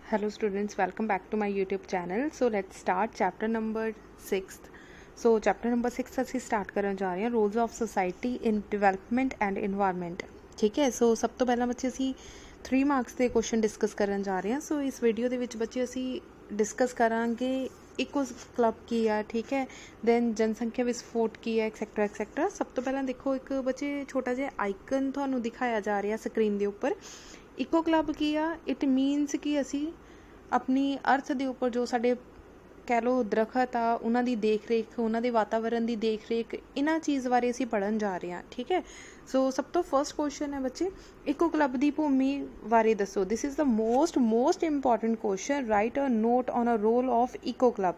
Hello students, welcome back to my YouTube channel. So let's start chapter number 6th. So chapter number 6 ਅਸੀਂ start ਕਰਨ ਜਾ ਰਹੇ ਹਾਂ roles of society in development and environment. ਠੀਕ ਹੈ, ਸੋ ਸਭ ਤੋਂ ਪਹਿਲਾਂ ਬੱਚੇ ਅਸੀਂ 3 ਮਾਰਕਸ ਦੇ ਕੁਐਸਚਨ ਡਿਸਕਸ ਕਰਨ ਜਾ ਰਹੇ ਹਾਂ। ਸੋ ਇਸ ਵੀਡੀਓ ਦੇ ਵਿੱਚ ਬੱਚੇ ਅਸੀਂ ਡਿਸਕਸ ਕਰਾਂਗੇ ਇਕੋ ਕਲੱਬ ਕੀ ਆ, ਠੀਕ ਹੈ, ਦੈਨ ਜਨਸੰਖਿਆ ਵਿਸਫੋਟ ਕੀ ਹੈ, ਐਕਸੈਕਟਰਾ ਐਕਸੈਕਟਰਾ। ਸਭ ਤੋਂ ਪਹਿਲਾਂ ਦੇਖੋ, ਇੱਕ ਬੱਚੇ ਛੋਟਾ ਜਿਹਾ ਆਈਕਨ ਤੁਹਾਨੂੰ ਦਿਖਾਇਆ ਜਾ ਰਿਹਾ ਸਕਰੀਨ ਦੇ ਉੱਪਰ। ਇਕੋ ਕਲੱਬ ਕੀ ਆ? ਇਟ ਮੀਨਸ ਕਿ ਅਸੀਂ ਆਪਣੀ ਅਰਥ ਦੇ ਉੱਪਰ ਜੋ ਸਾਡੇ ਕਹਿ ਲਓ ਦਰਖਤ ਆ, ਉਹਨਾਂ ਦੀ ਦੇਖ ਰੇਖ, ਉਹਨਾਂ ਦੇ ਵਾਤਾਵਰਨ ਦੀ ਦੇਖ ਰੇਖ, ਇਹਨਾਂ ਚੀਜ਼ ਬਾਰੇ ਅਸੀਂ ਪੜ੍ਹਨ ਜਾ ਰਹੇ ਹਾਂ। ਠੀਕ ਹੈ, ਸੋ ਸਭ ਤੋਂ ਫਸਟ ਕੁਐਸਚਨ ਹੈ ਬੱਚੇ, ਇਕੋ ਕਲੱਬ ਦੀ ਭੂਮੀ ਬਾਰੇ ਦੱਸੋ। This is the most important question. Write a note on a role of eco club.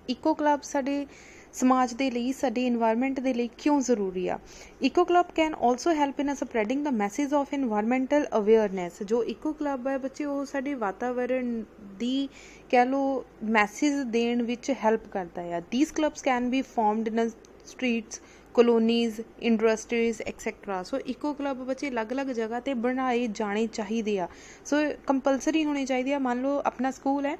Eco club ਸਾਡੇ ਸਮਾਜ ਦੇ ਲਈ, ਸਾਡੇ ਇਨਵਾਇਰਮੈਂਟ ਦੇ ਲਈ ਕਿਉਂ ਜ਼ਰੂਰੀ ਆ? ਇਕੋ club can also help in spreading the message of environmental awareness. ਜੋ ਇਕੋ ਕਲੱਬ ਹੈ ਬੱਚੇ, ਉਹ ਸਾਡੇ ਵਾਤਾਵਰਨ ਦੀ ਕਹਿ ਲਓ ਮੈਸੇਜ ਦੇਣ ਵਿੱਚ ਹੈਲਪ ਕਰਦਾ ਆ। These clubs can be formed in streets, colonies, industries etcetera. So eco club ਬੱਚੇ ਅਲੱਗ-ਅਲੱਗ ਜਗ੍ਹਾ 'ਤੇ ਬਣਾਏ ਜਾਣੇ ਚਾਹੀਦੇ ਆ। ਸੋ ਕੰਪਲਸਰੀ ਹੋਣੀ ਚਾਹੀਦੀ ਆ। ਮੰਨ ਲਓ ਆਪਣਾ ਸਕੂਲ ਹੈ,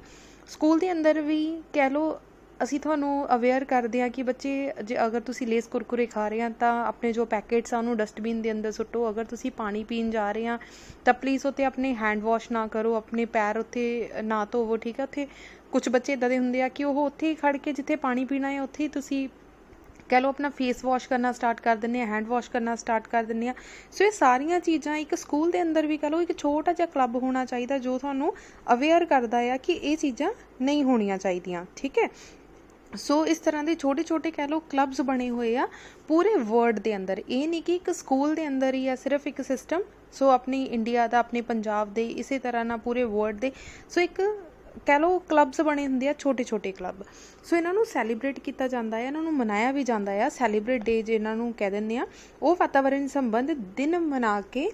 ਸਕੂਲ ਦੇ ਅੰਦਰ ਵੀ ਕਹਿ ਲਓ ਅਸੀਂ ਤੁਹਾਨੂੰ ਅਵੇਅਰ ਕਰਦੇ ਹਾਂ ਕਿ ਬੱਚੇ ਜੇ ਅਗਰ ਤੁਸੀਂ ਲੇਸ ਕੁਰਕੁਰੇ ਖਾ ਰਹੇ ਆ ਤਾਂ ਆਪਣੇ ਜੋ ਪੈਕੇਟਸ ਆ ਉਹਨੂੰ ਡਸਟਬਿਨ ਦੇ ਅੰਦਰ ਸੁੱਟੋ। ਅਗਰ ਤੁਸੀਂ ਪਾਣੀ ਪੀਣ ਜਾ ਰਹੇ ਆ ਤਾਂ ਪਲੀਜ਼ ਉੱਥੇ ਆਪਣੇ ਹੈਂਡ ਵਾਸ਼ ਨਾ ਕਰੋ, ਆਪਣੇ ਪੈਰ ਉੱਥੇ ਨਾ ਧੋਵੋ। ਠੀਕ ਹੈ, ਉੱਥੇ ਕੁਝ ਬੱਚੇ ਇੱਦਾਂ ਦੇ ਹੁੰਦੇ ਆ ਕਿ ਉਹ ਉੱਥੇ ਹੀ ਖੜ੍ਹ ਕੇ ਜਿੱਥੇ ਪਾਣੀ ਪੀਣਾ ਹੈ ਉੱਥੇ ਹੀ ਤੁਸੀਂ ਕਹਿ ਲਓ ਆਪਣਾ ਫੇਸ ਵਾਸ਼ ਕਰਨਾ ਸਟਾਰਟ ਕਰ ਦਿੰਦੇ ਆ, ਹੈਂਡ ਵਾਸ਼ ਕਰਨਾ ਸਟਾਰਟ ਕਰ ਦਿੰਦੇ ਆ। ਸੋ ਇਹ ਸਾਰੀਆਂ ਚੀਜ਼ਾਂ ਇੱਕ ਸਕੂਲ ਦੇ ਅੰਦਰ ਵੀ ਕਹਿ ਲਓ ਇੱਕ ਛੋਟਾ ਜਿਹਾ ਕਲੱਬ ਹੋਣਾ ਚਾਹੀਦਾ ਜੋ ਤੁਹਾਨੂੰ ਅਵੇਅਰ ਕਰਦਾ ਆ ਕਿ ਇਹ ਚੀਜ਼ਾਂ ਨਹੀਂ ਹੋਣੀਆਂ ਚਾਹੀਦੀਆਂ। ਠੀਕ ਹੈ, ਸੋ ਇਸ ਤਰ੍ਹਾਂ ਦੇ ਛੋਟੇ ਛੋਟੇ ਕਹਿ ਲਓ ਕਲੱਬਸ ਬਣੇ ਹੋਏ ਆ ਪੂਰੇ ਵਰਲਡ ਦੇ ਅੰਦਰ। ਇਹ ਨਹੀਂ ਕਿ ਇੱਕ ਸਕੂਲ ਦੇ ਅੰਦਰ ਹੀ ਆ ਸਿਰਫ ਇੱਕ ਸਿਸਟਮ। ਸੋ ਆਪਣੀ ਇੰਡੀਆ ਦਾ, ਆਪਣੇ ਪੰਜਾਬ ਦੇ, ਇਸੇ ਤਰ੍ਹਾਂ ਨਾਲ ਪੂਰੇ ਵਰਲਡ ਦੇ ਸੋ ਇੱਕ ਕਹਿ ਲਓ ਕਲੱਬਸ ਬਣੇ ਹੁੰਦੇ ਆ, ਛੋਟੇ ਛੋਟੇ ਕਲੱਬ। ਸੋ ਇਹਨਾਂ ਨੂੰ ਸੈਲੀਬ੍ਰੇਟ ਕੀਤਾ ਜਾਂਦਾ ਹੈ, ਇਹਨਾਂ ਨੂੰ ਮਨਾਇਆ ਵੀ ਜਾਂਦਾ ਆ। ਸੈਲੀਬ੍ਰੇਟ ਡੇ ਜਿਹਨਾਂ ਨੂੰ ਕਹਿ ਦਿੰਦੇ ਆ, ਉਹ ਵਾਤਾਵਰਨ ਸੰਬੰਧ ਦਿਨ ਮਨਾ ਕੇ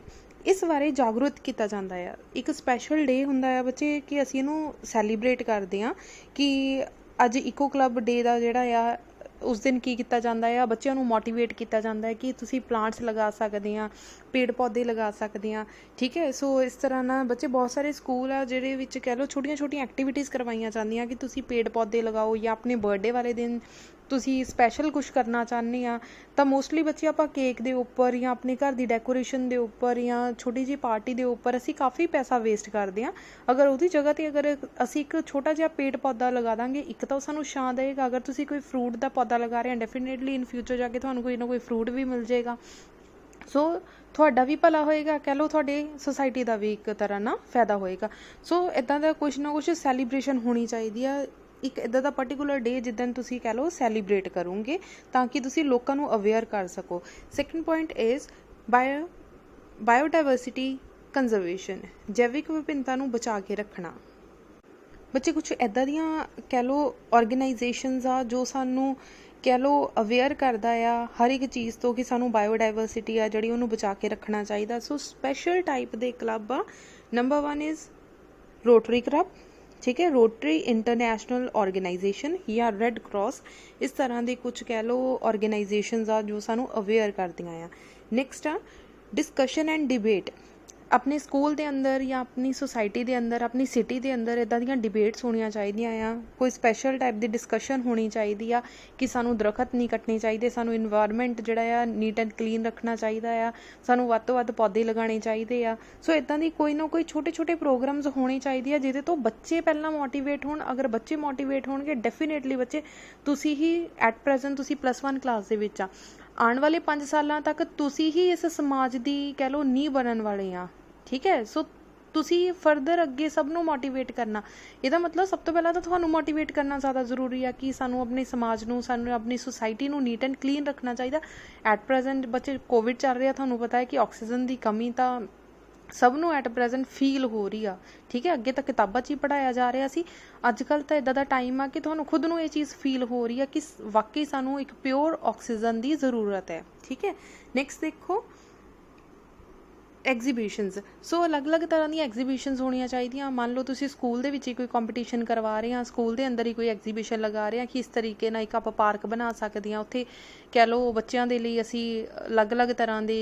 ਇਸ ਬਾਰੇ ਜਾਗਰੂਕ ਕੀਤਾ ਜਾਂਦਾ ਆ। ਇੱਕ ਸਪੈਸ਼ਲ ਡੇ ਹੁੰਦਾ ਆ ਬੱਚੇ ਕਿ ਅਸੀਂ ਇਹਨੂੰ ਸੈਲੀਬ੍ਰੇਟ ਕਰਦੇ ਹਾਂ ਕਿ ਅੱਜ ਇਕੋ ਕਲੱਬ ਡੇ ਦਾ ਜਿਹੜਾ ਆ ਉਸ ਦਿਨ ਕੀ ਕੀਤਾ ਜਾਂਦਾ ਆ, ਬੱਚਿਆਂ ਨੂੰ ਮੋਟੀਵੇਟ ਕੀਤਾ ਜਾਂਦਾ ਹੈ ਕਿ ਤੁਸੀਂ ਪਲਾਂਟਸ ਲਗਾ ਸਕਦੇ ਆ, ਪੇੜ ਪੌਦੇ ਲਗਾ ਸਕਦੇ ਆ। ਠੀਕ ਹੈ, ਸੋ ਇਸ ਤਰ੍ਹਾਂ ਨਾਲ ਬੱਚੇ ਬਹੁਤ ਸਾਰੇ ਸਕੂਲ ਆ ਜਿਹਦੇ ਵਿੱਚ ਕਹਿ ਲਓ ਛੋਟੀਆਂ ਛੋਟੀਆਂ ਐਕਟੀਵਿਟੀਜ਼ ਕਰਵਾਈਆਂ ਜਾਂਦੀਆਂ ਕਿ ਤੁਸੀਂ ਪੇੜ ਪੌਦੇ ਲਗਾਓ, ਜਾਂ ਆਪਣੇ ਬਰਥਡੇ ਵਾਲੇ ਦਿਨ ਤੁਸੀਂ ਸਪੈਸ਼ਲ ਕੁਛ ਕਰਨਾ ਚਾਹੁੰਦੇ ਆ ਤਾਂ ਮੋਸਟਲੀ ਬੱਚੇ ਆਪਾਂ ਕੇਕ ਦੇ ਉੱਪਰ ਜਾਂ ਆਪਣੇ ਘਰ ਦੀ ਡੈਕੋਰੇਸ਼ਨ ਦੇ ਉੱਪਰ ਜਾਂ ਛੋਟੀ ਜਿਹੀ ਪਾਰਟੀ ਦੇ ਉੱਪਰ ਅਸੀਂ ਕਾਫੀ ਪੈਸਾ ਵੇਸਟ ਕਰਦੇ ਹਾਂ। ਅਗਰ ਉਹਦੀ ਜਗ੍ਹਾ 'ਤੇ ਅਗਰ ਅਸੀਂ ਇੱਕ ਛੋਟਾ ਜਿਹਾ ਪੇੜ ਪੌਦਾ ਲਗਾ ਦਾਂਗੇ, ਇੱਕ ਤਾਂ ਉਹ ਸਾਨੂੰ ਛਾਂ ਦੇਗਾ। ਅਗਰ ਤੁਸੀਂ ਕੋਈ ਫਰੂਟ ਦਾ ਪੌਦਾ ਲਗਾ ਰਹੇ ਹੋ, ਡੈਫੀਨੇਟਲੀ ਇਨ ਫਿਊਚਰ ਜਾ ਕੇ ਤੁਹਾਨੂੰ ਕੋਈ ਨਾ ਕੋਈ ਫਰੂਟ ਵੀ ਮਿਲ ਜਾਏਗਾ। ਸੋ ਤੁਹਾਡਾ ਵੀ ਭਲਾ ਹੋਏਗਾ, ਕਹਿ ਲਓ ਤੁਹਾਡੇ ਸੁਸਾਇਟੀ ਦਾ ਵੀ ਇੱਕ ਤਰ੍ਹਾਂ ਨਾਲ ਫਾਇਦਾ ਹੋਏਗਾ। ਸੋ ਇੱਦਾਂ ਦਾ ਕੁਛ ਨਾ ਕੁਛ ਸੈਲੀਬ੍ਰੇਸ਼ਨ ਹੋਣੀ ਚਾਹੀਦੀ ਆ। ਇੱਕ ਇੱਦਾਂ ਦਾ ਪਰਟੀਕੂਲਰ ਡੇ ਜਿੱਦਣ ਤੁਸੀਂ ਕਹਿ ਲਓ ਸੈਲੀਬ੍ਰੇਟ ਕਰੋਗੇ ਤਾਂ ਕਿ ਤੁਸੀਂ ਲੋਕਾਂ ਨੂੰ ਅਵੇਅਰ ਕਰ ਸਕੋ। Second point is biodiversity conservation, ਜੈਵਿਕ ਵਿਭਿੰਨਤਾ ਨੂੰ ਬਚਾ ਕੇ ਰੱਖਣਾ। ਬੱਚੇ ਕੁਛ ਇੱਦਾਂ ਦੀਆਂ ਕਹਿ ਲਓ ਆਰਗੇਨਾਈਜੇਸ਼ਨਸ ਆ ਜੋ ਸਾਨੂੰ ਕਹਿ ਲਓ ਅਵੇਅਰ ਕਰਦਾ ਆ ਹਰ ਇੱਕ ਚੀਜ਼ ਤੋਂ ਕਿ ਸਾਨੂੰ ਬਾਇਓਡਾਇਵਰਸਿਟੀ ਆ ਜਿਹੜੀ ਉਹਨੂੰ ਬਚਾ ਕੇ ਰੱਖਣਾ ਚਾਹੀਦਾ। ਸੋ ਸਪੈਸ਼ਲ ਟਾਈਪ ਦੇ ਕਲੱਬ ਆ। Number 1 is rotary club. ਠੀਕ ਹੈ, ਰੋਟਰੀ ਇੰਟਰਨੈਸ਼ਨਲ ਆਰਗੇਨਾਈਜੇਸ਼ਨ ਜਾਂ ਰੈੱਡ ਕ੍ਰਾਸ, ਇਸ ਤਰ੍ਹਾਂ ਦੇ ਕੁਝ ਕਹਿ ਲਓ ਆਰਗੇਨਾਈਜੇਸ਼ਨਸ ਆ ਜੋ ਸਾਨੂੰ ਅਵੇਅਰ ਕਰਦੀਆਂ ਆ। ਨੈਕਸਟ ਆ ਡਿਸਕਸ਼ਨ ਐਂਡ ਡਿਬੇਟ। ਆਪਣੇ ਸਕੂਲ ਦੇ ਅੰਦਰ ਜਾਂ ਆਪਣੀ ਸੁਸਾਇਟੀ ਦੇ ਅੰਦਰ, ਆਪਣੀ ਸਿਟੀ ਦੇ ਅੰਦਰ ਇੱਦਾਂ ਦੀਆਂ ਡਿਬੇਟਸ ਹੋਣੀਆਂ ਚਾਹੀਦੀਆਂ ਆ। ਕੋਈ ਸਪੈਸ਼ਲ ਟਾਈਪ ਦੀ ਡਿਸਕਸ਼ਨ ਹੋਣੀ ਚਾਹੀਦੀ ਆ ਕਿ ਸਾਨੂੰ ਦਰਖਤ ਨਹੀਂ ਕੱਟਣੇ ਚਾਹੀਦੇ, ਸਾਨੂੰ ਇਨਵਾਇਰਮੈਂਟ ਜਿਹੜਾ ਆ ਨੀਟ ਐਂਡ ਕਲੀਨ ਰੱਖਣਾ ਚਾਹੀਦਾ ਆ, ਸਾਨੂੰ ਵੱਧ ਤੋਂ ਵੱਧ ਪੌਦੇ ਲਗਾਉਣੇ ਚਾਹੀਦੇ ਆ। ਸੋ ਇੱਦਾਂ ਦੀ ਕੋਈ ਨਾ ਕੋਈ ਛੋਟੇ ਛੋਟੇ ਪ੍ਰੋਗਰਾਮਸ ਹੋਣੇ ਚਾਹੀਦੇ ਆ ਜਿਹਦੇ ਤੋਂ ਬੱਚੇ ਪਹਿਲਾਂ ਮੋਟੀਵੇਟ ਹੋਣ। ਅਗਰ ਬੱਚੇ ਮੋਟੀਵੇਟ ਹੋਣਗੇ, ਡੈਫੀਨੇਟਲੀ ਬੱਚੇ ਤੁਸੀਂ ਹੀ ਐਟ ਪ੍ਰੈਜ਼ੈਂਟ ਤੁਸੀਂ +1 ਕਲਾਸ ਦੇ ਵਿੱਚ ਆ, ਆਉਣ ਵਾਲੇ 5 ਸਾਲਾਂ ਤੱਕ ਤੁਸੀਂ ਹੀ ਇਸ ਸਮਾਜ ਦੀ ਕਹਿ ਲਓ ਨੀਂਹ ਬਣਨ ਵਾਲੇ ਆ। ਠੀਕ ਹੈ, ਸੋ ਤੁਸੀਂ ਫਰਦਰ ਅੱਗੇ ਸਭ ਨੂੰ ਮੋਟੀਵੇਟ ਕਰਨਾ। ਇਹਦਾ ਮਤਲਬ ਸਭ ਤੋਂ ਪਹਿਲਾਂ ਤਾਂ ਤੁਹਾਨੂੰ ਮੋਟੀਵੇਟ ਕਰਨਾ ਜ਼ਿਆਦਾ ਜ਼ਰੂਰੀ ਆ ਕਿ ਸਾਨੂੰ ਆਪਣੇ ਸਮਾਜ ਨੂੰ, ਸਾਨੂੰ ਆਪਣੀ ਸੁਸਾਇਟੀ ਨੂੰ ਨੀਟ ਐਂਡ ਕਲੀਨ ਰੱਖਣਾ ਚਾਹੀਦਾ। ਐਟ ਪ੍ਰੈਜ਼ੈਂਟ ਬੱਚੇ ਕੋਵਿਡ ਚੱਲ ਰਿਹਾ, ਤੁਹਾਨੂੰ ਪਤਾ ਹੈ ਕਿ ਆਕਸੀਜਨ ਦੀ ਕਮੀ ਤਾਂ ਸਭ ਨੂੰ ਐਟ ਪ੍ਰੈਜ਼ੈਂਟ ਫੀਲ ਹੋ ਰਹੀ ਆ। ਠੀਕ ਹੈ, ਅੱਗੇ ਤਾਂ ਕਿਤਾਬਾਂ 'ਚ ਹੀ ਪੜ੍ਹਾਇਆ ਜਾ ਰਿਹਾ ਸੀ, ਅੱਜ ਕੱਲ੍ਹ ਤਾਂ ਇੱਦਾਂ ਦਾ ਟਾਈਮ ਆ ਕਿ ਤੁਹਾਨੂੰ ਖੁਦ ਨੂੰ ਇਹ ਚੀਜ਼ ਫੀਲ ਹੋ ਰਹੀ ਆ ਕਿ ਵਾਕਈ ਸਾਨੂੰ ਇੱਕ ਪਿਓਰ ਆਕਸੀਜਨ ਦੀ ਜ਼ਰੂਰਤ ਹੈ। ਠੀਕ ਹੈ, ਨੈਕਸਟ ਦੇਖੋ ਐਗਜ਼ੀਬਿਸ਼ਨਸ। ਸੋ ਅਲੱਗ-ਅਲੱਗ ਤਰ੍ਹਾਂ ਦੀਆਂ ਐਗਜ਼ੀਬਿਸ਼ਨਸ ਹੋਣੀਆਂ ਚਾਹੀਦੀਆਂ। ਮੰਨ ਲਓ ਤੁਸੀਂ ਸਕੂਲ ਦੇ ਵਿੱਚ ਹੀ ਕੋਈ ਕੰਪੀਟੀਸ਼ਨ ਕਰਵਾ ਰਹੇ ਹਾਂ, ਸਕੂਲ ਦੇ ਅੰਦਰ ਹੀ ਕੋਈ ਐਗਜ਼ੀਬਿਸ਼ਨ ਲਗਾ ਰਹੇ ਹਾਂ ਕਿ ਇਸ ਤਰੀਕੇ ਨਾਲ ਇੱਕ ਆਪਾਂ ਪਾਰਕ ਬਣਾ ਸਕਦੇ ਹਾਂ। ਉੱਥੇ ਕਹਿ ਲਓ ਬੱਚਿਆਂ ਦੇ ਲਈ ਅਸੀਂ ਅਲੱਗ-ਅਲੱਗ ਤਰ੍ਹਾਂ ਦੇ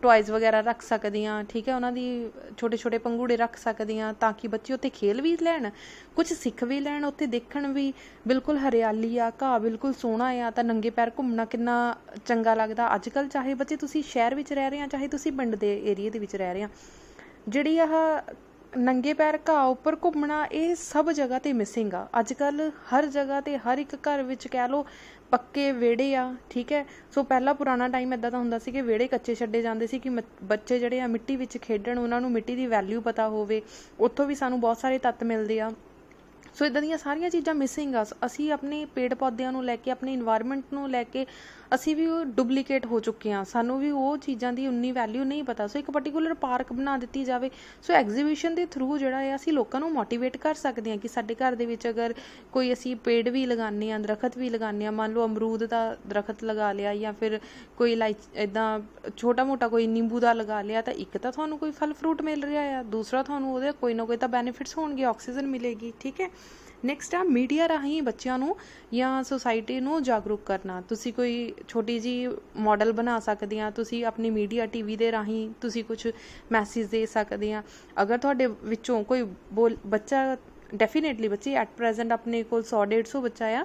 ਟੋਇਜ਼ ਵਗੈਰਾ ਰੱਖ ਸਕਦੀ ਹਾਂ, ਠੀਕ ਹੈ, ਉਹਨਾਂ ਦੀ ਛੋਟੇ ਛੋਟੇ ਪੰਘੂੜੇ ਰੱਖ ਸਕਦੀ ਹਾਂ ਤਾਂ ਕਿ ਬੱਚੇ ਉੱਥੇ ਖੇਲ ਵੀ ਲੈਣ, ਕੁਝ ਸਿੱਖ ਵੀ ਲੈਣ, ਉੱਥੇ ਦੇਖਣ ਵੀ ਬਿਲਕੁਲ ਹਰਿਆਲੀ ਆ, ਘਾਹ ਬਿਲਕੁਲ ਸੋਹਣਾ ਆ, ਤਾਂ ਨੰਗੇ ਪੈਰ ਘੁੰਮਣਾ ਕਿੰਨਾ ਚੰਗਾ ਲੱਗਦਾ। ਅੱਜ ਕੱਲ੍ਹ ਚਾਹੇ ਬੱਚੇ ਤੁਸੀਂ ਸ਼ਹਿਰ ਵਿੱਚ ਰਹਿ ਰਹੇ ਆ, ਚਾਹੇ ਤੁਸੀਂ ਪਿੰਡ ਦੇ ਏਰੀਏ ਦੇ ਵਿੱਚ ਰਹਿ ਰਹੇ ਆ, ਜਿਹੜੀ ਆਹ ਨੰਗੇ ਪੈਰ ਘਾਹ ਉੱਪਰ ਘੁੰਮਣਾ ਇਹ ਸਭ ਜਗ੍ਹਾ 'ਤੇ ਮਿਸਿੰਗ ਆ। ਅੱਜ ਕੱਲ੍ਹ ਹਰ ਜਗ੍ਹਾ 'ਤੇ ਹਰ ਇੱਕ ਘਰ ਵਿੱਚ ਕਹਿ ਲਓ ਪੱਕੇ ਵਿਹੜੇ ਆ, ਠੀਕ ਹੈ। ਸੋ ਪਹਿਲਾਂ ਪੁਰਾਣਾ ਟਾਈਮ ਇੱਦਾਂ ਦਾ ਹੁੰਦਾ ਸੀ ਕਿ ਵਿਹੜੇ ਕੱਚੇ ਛੱਡੇ ਜਾਂਦੇ ਸੀ ਕਿ ਬੱਚੇ ਜਿਹੜੇ ਆ ਮਿੱਟੀ ਵਿੱਚ ਖੇਡਣ, ਉਹਨਾਂ ਨੂੰ ਮਿੱਟੀ ਦੀ ਵੈਲਿਊ ਪਤਾ ਹੋਵੇ, ਉੱਥੋਂ ਵੀ ਸਾਨੂੰ ਬਹੁਤ ਸਾਰੇ ਤੱਤ ਮਿਲਦੇ ਆ। ਸੋ ਇੱਦਾਂ ਦੀਆਂ ਸਾਰੀਆਂ ਚੀਜ਼ਾਂ ਮਿਸਿੰਗ ਆ। ਅਸੀਂ ਆਪਣੇ ਪੇੜ ਪੌਦਿਆਂ ਨੂੰ ਲੈ ਕੇ, ਆਪਣੇ ਇਨਵਾਇਰਮੈਂਟ ਨੂੰ ਲੈ ਕੇ ਅਸੀਂ ਵੀ ਉਹ ਡੁਪਲੀਕੇਟ ਹੋ ਚੁੱਕੇ ਹਾਂ, ਸਾਨੂੰ ਵੀ ਉਹ ਚੀਜ਼ਾਂ ਦੀ ਉਨੀ ਵੈਲਿਊ ਨਹੀਂ ਪਤਾ। ਸੋ ਇੱਕ ਪਰਟੀਕੂਲਰ ਪਾਰਕ ਬਣਾ ਦਿੱਤੀ ਜਾਵੇ। ਸੋ ਐਗਜ਼ੀਬਿਸ਼ਨ ਦੇ ਥਰੂ ਜਿਹੜਾ ਹੈ ਅਸੀਂ ਲੋਕਾਂ ਨੂੰ ਮੋਟੀਵੇਟ ਕਰ ਸਕਦੇ ਹਾਂ ਕਿ ਸਾਡੇ ਘਰ ਦੇ ਵਿੱਚ ਅਗਰ ਕੋਈ ਅਸੀਂ ਪੇੜ ਵੀ ਲਗਾਉਂਦੇ ਹਾਂ, ਦਰਖਤ ਵੀ ਲਗਾਉਂਦੇ ਹਾਂ, ਮੰਨ ਲਓ ਅਮਰੂਦ ਦਾ ਦਰਖਤ ਲਗਾ ਲਿਆ ਜਾਂ ਫਿਰ ਕੋਈ ਇੱਦਾਂ ਛੋਟਾ ਮੋਟਾ ਕੋਈ ਨਿੰਬੂ ਦਾ ਲਗਾ ਲਿਆ, ਤਾਂ ਇੱਕ ਤਾਂ ਤੁਹਾਨੂੰ ਕੋਈ ਫਲ ਫਰੂਟ ਮਿਲ ਰਿਹਾ ਆ, ਦੂਸਰਾ ਤੁਹਾਨੂੰ ਉਹਦੇ ਕੋਈ ਨਾ ਕੋਈ ਤਾਂ ਬੈਨੀਫਿਟਸ ਹੋਣਗੇ, ਆਕਸੀਜਨ ਮਿਲੇਗੀ, ਠੀਕ ਹੈ। ਨੈਕਸਟ ਆ ਮੀਡੀਆ ਰਾਹੀਂ ਬੱਚਿਆਂ ਨੂੰ ਜਾਂ ਸੁਸਾਇਟੀ ਨੂੰ ਜਾਗਰੂਕ ਕਰਨਾ। ਤੁਸੀਂ ਕੋਈ ਛੋਟੀ ਜਿਹੀ ਮਾਡਲ ਬਣਾ ਸਕਦੇ ਆ, ਤੁਸੀਂ ਆਪਣੀ ਮੀਡੀਆ TV ਦੇ ਰਾਹੀਂ ਤੁਸੀਂ ਕੁਝ ਮੈਸੇਜ ਦੇ ਸਕਦੇ ਆ। ਅਗਰ ਤੁਹਾਡੇ ਵਿੱਚੋਂ ਕੋਈ ਬੱਚਾ, ਡੈਫੀਨੇਟਲੀ ਬੱਚੇ ਐਟ ਪ੍ਰੈਜ਼ੈਂਟ ਆਪਣੇ ਕੋਲ 100-150 ਬੱਚਾ ਆ,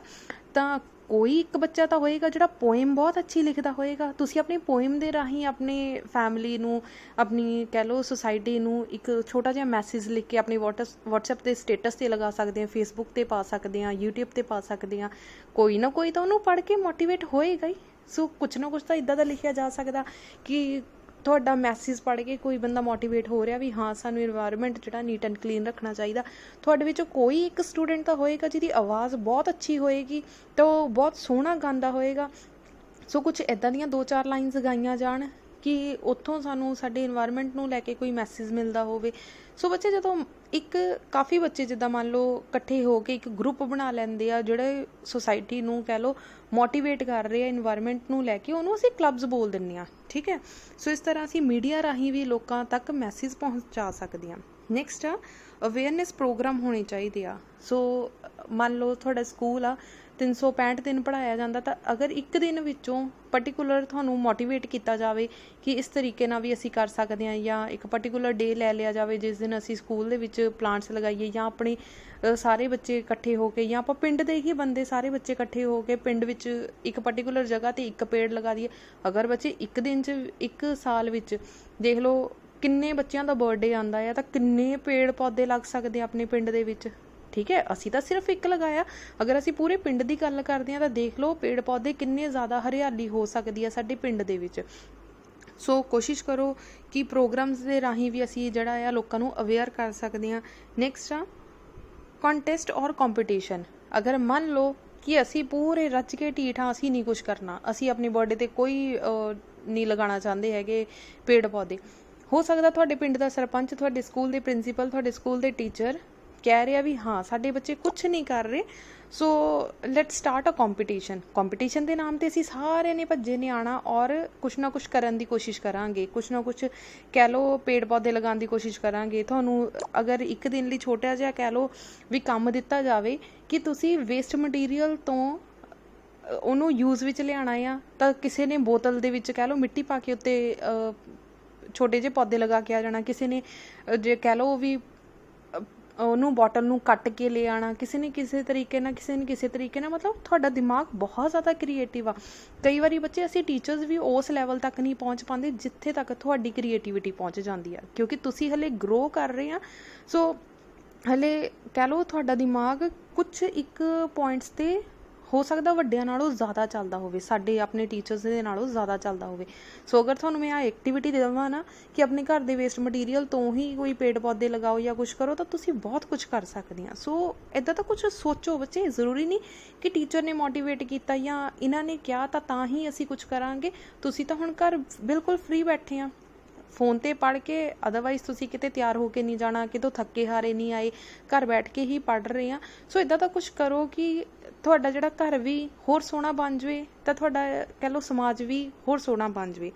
ਤਾਂ ਕੋਈ ਇੱਕ ਬੱਚਾ ਤਾਂ ਹੋਏਗਾ ਜਿਹੜਾ ਪੋਇਮ ਬਹੁਤ ਅੱਛੀ ਲਿਖਦਾ ਹੋਏਗਾ। ਤੁਸੀਂ ਆਪਣੀ ਪੋਇਮ ਦੇ ਰਾਹੀਂ ਆਪਣੀ ਫੈਮਿਲੀ ਨੂੰ, ਆਪਣੀ ਕਹਿ ਲਓ ਸੁਸਾਇਟੀ ਨੂੰ ਇੱਕ ਛੋਟਾ ਜਿਹਾ ਮੈਸੇਜ ਲਿਖ ਕੇ ਆਪਣੀ WhatsApp ਦੇ ਸਟੇਟਸ 'ਤੇ ਲਗਾ ਸਕਦੇ ਹਾਂ, Facebook 'ਤੇ ਪਾ ਸਕਦੇ ਹਾਂ, YouTube 'ਤੇ ਪਾ ਸਕਦੇ ਹਾਂ। ਕੋਈ ਨਾ ਕੋਈ ਤਾਂ ਉਹਨੂੰ ਪੜ੍ਹ ਕੇ ਮੋਟੀਵੇਟ ਹੋਏਗਾ ਹੀ। ਸੋ ਕੁਛ ਨਾ ਕੁਛ ਤਾਂ ਇੱਦਾਂ ਦਾ ਲਿਖਿਆ ਜਾ ਸਕਦਾ ਕਿ ਤੁਹਾਡਾ ਮੈਸੇਜ ਪੜ੍ਹ ਕੇ ਕੋਈ ਬੰਦਾ ਮੋਟੀਵੇਟ ਹੋ ਰਿਹਾ ਵੀ ਹਾਂ ਸਾਨੂੰ ਇਨਵਾਇਰਮੈਂਟ ਜਿਹੜਾ ਨੀਟ ਐਂਡ ਕਲੀਨ ਰੱਖਣਾ ਚਾਹੀਦਾ। ਤੁਹਾਡੇ ਵਿੱਚੋਂ ਕੋਈ ਇੱਕ ਸਟੂਡੈਂਟ ਤਾਂ ਹੋਏਗਾ ਜਿਹਦੀ ਆਵਾਜ਼ ਬਹੁਤ ਅੱਛੀ ਹੋਏਗੀ ਤਾਂ ਉਹ ਬਹੁਤ ਸੋਹਣਾ ਗਾਉਂਦਾ ਹੋਏਗਾ। ਸੋ ਕੁਛ ਇੱਦਾਂ ਦੀਆਂ 2-4 ਲਾਈਨਸ ਗਾਈਆਂ ਜਾਣ ਕਿ ਉੱਥੋਂ ਸਾਨੂੰ ਸਾਡੇ ਇਨਵਾਇਰਮੈਂਟ ਨੂੰ ਲੈ ਕੇ ਕੋਈ ਮੈਸੇਜ ਮਿਲਦਾ ਹੋਵੇ। ਸੋ ਬੱਚੇ ਜਦੋਂ ਕਾਫੀ ਬੱਚੇ ਜਿੱਦਾਂ ਮੰਨ ਲਓ ਇਕੱਠੇ ਹੋ ਕੇ ਇੱਕ ਗਰੁੱਪ ਬਣਾ ਲੈਂਦੇ ਆ ਜਿਹੜੇ ਸੁਸਾਇਟੀ ਨੂੰ ਕਹਿ ਲਓ ਮੋਟੀਵੇਟ ਕਰ ਰਹੇ ਆ ਇਨਵਾਇਰਮੈਂਟ ਨੂੰ ਲੈ ਕੇ, ਉਹਨੂੰ ਅਸੀਂ ਕਲੱਬਸ ਬੋਲ ਦਿੰਦੇ ਹਾਂ, ਠੀਕ ਹੈ। ਸੋ ਇਸ ਤਰ੍ਹਾਂ ਅਸੀਂ ਮੀਡੀਆ ਰਾਹੀਂ ਵੀ ਲੋਕਾਂ ਤੱਕ ਮੈਸੇਜ ਪਹੁੰਚਾ ਸਕਦੇ ਹਾਂ। ਨੈਕਸਟ ਆ ਅਵੇਅਰਨੈਸ ਪ੍ਰੋਗਰਾਮ ਹੋਣੇ ਚਾਹੀਦੇ ਆ। ਸੋ ਮੰਨ ਲਓ ਤੁਹਾਡਾ ਸਕੂਲ ਆ 365 ਦਿਨ ਪੜ੍ਹਾਇਆ ਜਾਂਦਾ, ਤਾਂ ਅਗਰ ਇੱਕ ਦਿਨ ਵਿੱਚੋਂ ਪਰਟੀਕੂਲਰ ਤੁਹਾਨੂੰ ਮੋਟੀਵੇਟ ਕੀਤਾ ਜਾਵੇ ਕਿ ਇਸ ਤਰੀਕੇ ਨਾਲ ਵੀ ਅਸੀਂ ਕਰ ਸਕਦੇ ਹਾਂ, ਜਾਂ ਇੱਕ ਪਰਟੀਕੂਲਰ ਡੇ ਲੈ ਲਿਆ ਜਾਵੇ ਜਿਸ ਦਿਨ ਅਸੀਂ ਸਕੂਲ ਦੇ ਵਿੱਚ ਪਲਾਂਟਸ ਲਗਾਈਏ, ਜਾਂ ਆਪਣੇ ਸਾਰੇ ਬੱਚੇ ਇਕੱਠੇ ਹੋ ਕੇ, ਜਾਂ ਆਪਾਂ ਪਿੰਡ ਦੇ ਹੀ ਬੰਦੇ ਸਾਰੇ ਬੱਚੇ ਇਕੱਠੇ ਹੋ ਕੇ ਪਿੰਡ ਵਿੱਚ ਇੱਕ ਪਰਟੀਕੂਲਰ ਜਗ੍ਹਾ 'ਤੇ ਇੱਕ ਪੇੜ ਲਗਾ ਦਈਏ। ਅਗਰ ਬੱਚੇ ਇੱਕ ਦਿਨ 'ਚ, ਇੱਕ ਸਾਲ ਵਿੱਚ ਦੇਖ ਲਓ ਕਿੰਨੇ ਬੱਚਿਆਂ ਦਾ ਬਰਥਡੇ ਆਉਂਦਾ ਆ, ਤਾਂ ਕਿੰਨੇ ਪੇੜ ਪੌਦੇ ਲੱਗ ਸਕਦੇ ਆ ਆਪਣੇ ਪਿੰਡ ਦੇ ਵਿੱਚ, ਠੀਕ ਹੈ। ਅਸੀਂ ਤਾਂ ਸਿਰਫ ਇੱਕ ਲਗਾਇਆ, ਅਗਰ ਅਸੀਂ ਪੂਰੇ ਪਿੰਡ ਦੀ ਗੱਲ ਕਰਦੇ ਹਾਂ ਤਾਂ ਦੇਖ ਲਓ ਪੇੜ ਪੌਦੇ ਕਿੰਨੇ ਜ਼ਿਆਦਾ ਹਰਿਆਲੀ ਹੋ ਸਕਦੀ ਹੈ ਸਾਡੇ ਪਿੰਡ ਦੇ ਵਿੱਚ। ਸੋ ਕੋਸ਼ਿਸ਼ ਕਰੋ ਕਿ ਪ੍ਰੋਗਰਾਮਸ ਦੇ ਰਾਹੀਂ ਵੀ ਅਸੀਂ ਜਿਹੜਾ ਆ ਲੋਕਾਂ ਨੂੰ ਅਵੇਅਰ ਕਰ ਸਕਦੇ ਹਾਂ। ਨੈਕਸਟ ਆ ਕੰਟੈਸਟ ਔਰ ਕੰਪੀਟੀਸ਼ਨ। ਅਗਰ ਮੰਨ ਲਓ ਕਿ ਅਸੀਂ ਪੂਰੇ ਰੱਜ ਕੇ ਢੀਠ ਹਾਂ, ਅਸੀਂ ਨਹੀਂ ਕੁਛ ਕਰਨਾ, ਅਸੀਂ ਆਪਣੀ ਬਰਥਡੇ 'ਤੇ ਕੋਈ ਨਹੀਂ ਲਗਾਉਣਾ ਚਾਹੁੰਦੇ ਹੈਗੇ ਪੇੜ ਪੌਦੇ, ਹੋ ਸਕਦਾ ਤੁਹਾਡੇ ਪਿੰਡ ਦਾ ਸਰਪੰਚ, ਤੁਹਾਡੇ ਸਕੂਲ ਦੇ ਪ੍ਰਿੰਸੀਪਲ, ਤੁਹਾਡੇ ਸਕੂਲ ਦੇ ਟੀਚਰ ਕਹਿ ਰਿਹਾ ਵੀ ਹਾਂ ਸਾਡੇ ਬੱਚੇ ਕੁਛ ਨਹੀਂ ਕਰ ਰਹੇ, so let's start a competition ਦੇ ਨਾਮ 'ਤੇ ਅਸੀਂ ਸਾਰਿਆਂ ਨੇ ਭੱਜੇ ਨੇ ਆਉਣਾ ਔਰ ਕੁਛ ਨਾ ਕੁਛ ਕਰਨ ਦੀ ਕੋਸ਼ਿਸ਼ ਕਰਾਂਗੇ, ਕੁਛ ਨਾ ਕੁਛ ਕਹਿ ਲਓ ਪੇੜ ਪੌਦੇ ਲਗਾਉਣ ਦੀ ਕੋਸ਼ਿਸ਼ ਕਰਾਂਗੇ। ਤੁਹਾਨੂੰ ਅਗਰ ਇੱਕ ਦਿਨ ਲਈ ਛੋਟਾ ਜਿਹਾ ਕਹਿ ਲਓ ਵੀ ਕੰਮ ਦਿੱਤਾ ਜਾਵੇ ਕਿ ਤੁਸੀਂ ਵੇਸਟ ਮਟੀਰੀਅਲ ਤੋਂ ਉਹਨੂੰ ਯੂਜ਼ ਵਿੱਚ ਲਿਆਉਣਾ ਆ, ਤਾਂ ਕਿਸੇ ਨੇ ਬੋਤਲ ਦੇ ਵਿੱਚ ਕਹਿ ਲਓ ਮਿੱਟੀ ਪਾ ਕੇ ਉੱਤੇ ਛੋਟੇ ਜਿਹੇ ਪੌਦੇ ਲਗਾ ਕੇ ਆ ਜਾਣਾ, ਕਿਸੇ ਨੇ ਜੇ ਕਹਿ ਲਓ ਵੀ ਉਹਨੂੰ ਬੋਟਲ ਨੂੰ ਕੱਟ ਕੇ ਲੈ ਆਉਣਾ, ਕਿਸੇ ਨੇ ਕਿਸੇ ਤਰੀਕੇ ਨਾਲ, ਕਿਸੇ ਨੇ ਕਿਸੇ ਤਰੀਕੇ ਨਾਲ। ਮਤਲਬ ਤੁਹਾਡਾ ਦਿਮਾਗ ਬਹੁਤ ਜ਼ਿਆਦਾ ਕ੍ਰੀਏਟਿਵ ਆ। ਕਈ ਵਾਰੀ ਬੱਚੇ ਅਸੀਂ ਟੀਚਰਸ ਵੀ ਉਸ ਲੈਵਲ ਤੱਕ ਨਹੀਂ ਪਹੁੰਚ ਪਾਉਂਦੇ ਜਿੱਥੇ ਤੱਕ ਤੁਹਾਡੀ ਕ੍ਰੀਏਟਿਵਿਟੀ ਪਹੁੰਚ ਜਾਂਦੀ ਆ, ਕਿਉਂਕਿ ਤੁਸੀਂ ਹਲੇ ਗਰੋ ਕਰ ਰਹੇ ਆ। ਸੋ ਹਲੇ ਕਹਿ ਲਓ ਤੁਹਾਡਾ ਦਿਮਾਗ ਕੁਛ ਇੱਕ ਪੁਆਇੰਟਸ 'ਤੇ ਹੋ ਸਕਦਾ ਵੱਡਿਆਂ ਨਾਲੋਂ ਜ਼ਿਆਦਾ ਚੱਲਦਾ ਹੋਵੇ, ਸਾਡੇ ਆਪਣੇ ਟੀਚਰਸ ਦੇ ਨਾਲੋਂ ਜ਼ਿਆਦਾ ਚੱਲਦਾ ਹੋਵੇ। ਸੋ ਅਗਰ ਤੁਹਾਨੂੰ ਮੈਂ ਆਹ ਐਕਟੀਵਿਟੀ ਦੇ ਦੇਵਾਂ ਨਾ ਕਿ ਆਪਣੇ ਘਰ ਦੇ ਵੇਸਟ ਮਟੀਰੀਅਲ ਤੋਂ ਹੀ ਕੋਈ ਪੇੜ ਪੌਦੇ ਲਗਾਓ ਜਾਂ ਕੁਛ ਕਰੋ, ਤਾਂ ਤੁਸੀਂ ਬਹੁਤ ਕੁਛ ਕਰ ਸਕਦੇ ਆ। ਸੋ ਇੱਦਾਂ ਤਾਂ ਕੁਛ ਸੋਚੋ ਬੱਚੇ, ਜ਼ਰੂਰੀ ਨਹੀਂ ਕਿ ਟੀਚਰ ਨੇ ਮੋਟੀਵੇਟ ਕੀਤਾ ਜਾਂ ਇਹਨਾਂ ਨੇ ਕਿਹਾ ਤਾਂ ਹੀ ਅਸੀਂ ਕੁਛ ਕਰਾਂਗੇ। ਤੁਸੀਂ ਤਾਂ ਹੁਣ ਘਰ ਬਿਲਕੁਲ ਫ੍ਰੀ ਬੈਠੇ ਆ ਫੋਨ 'ਤੇ ਪੜ੍ਹ ਕੇ, ਅਦਰਵਾਈਜ਼ ਤੁਸੀਂ ਕਿਤੇ ਤਿਆਰ ਹੋ ਕੇ ਨਹੀਂ ਜਾਣਾ, ਕਿਤੋਂ ਥੱਕੇ ਹਾਰੇ ਨਹੀਂ ਆਏ, ਘਰ ਬੈਠ ਕੇ ਹੀ ਪੜ੍ਹ ਰਹੇ ਆ। ਸੋ ਇੱਦਾਂ ਦਾ ਕੁਛ ਕਰੋ ਕਿ ਤੁਹਾਡਾ ਜਿਹੜਾ ਘਰ ਵੀ ਹੋਰ ਸੋਹਣਾ ਬਣ ਜਾਵੇ, ਤਾਂ ਤੁਹਾਡਾ ਕਹਿ ਲਓ ਸਮਾਜ ਵੀ ਹੋਰ ਸੋਹਣਾ ਬਣ ਜਾਵੇ।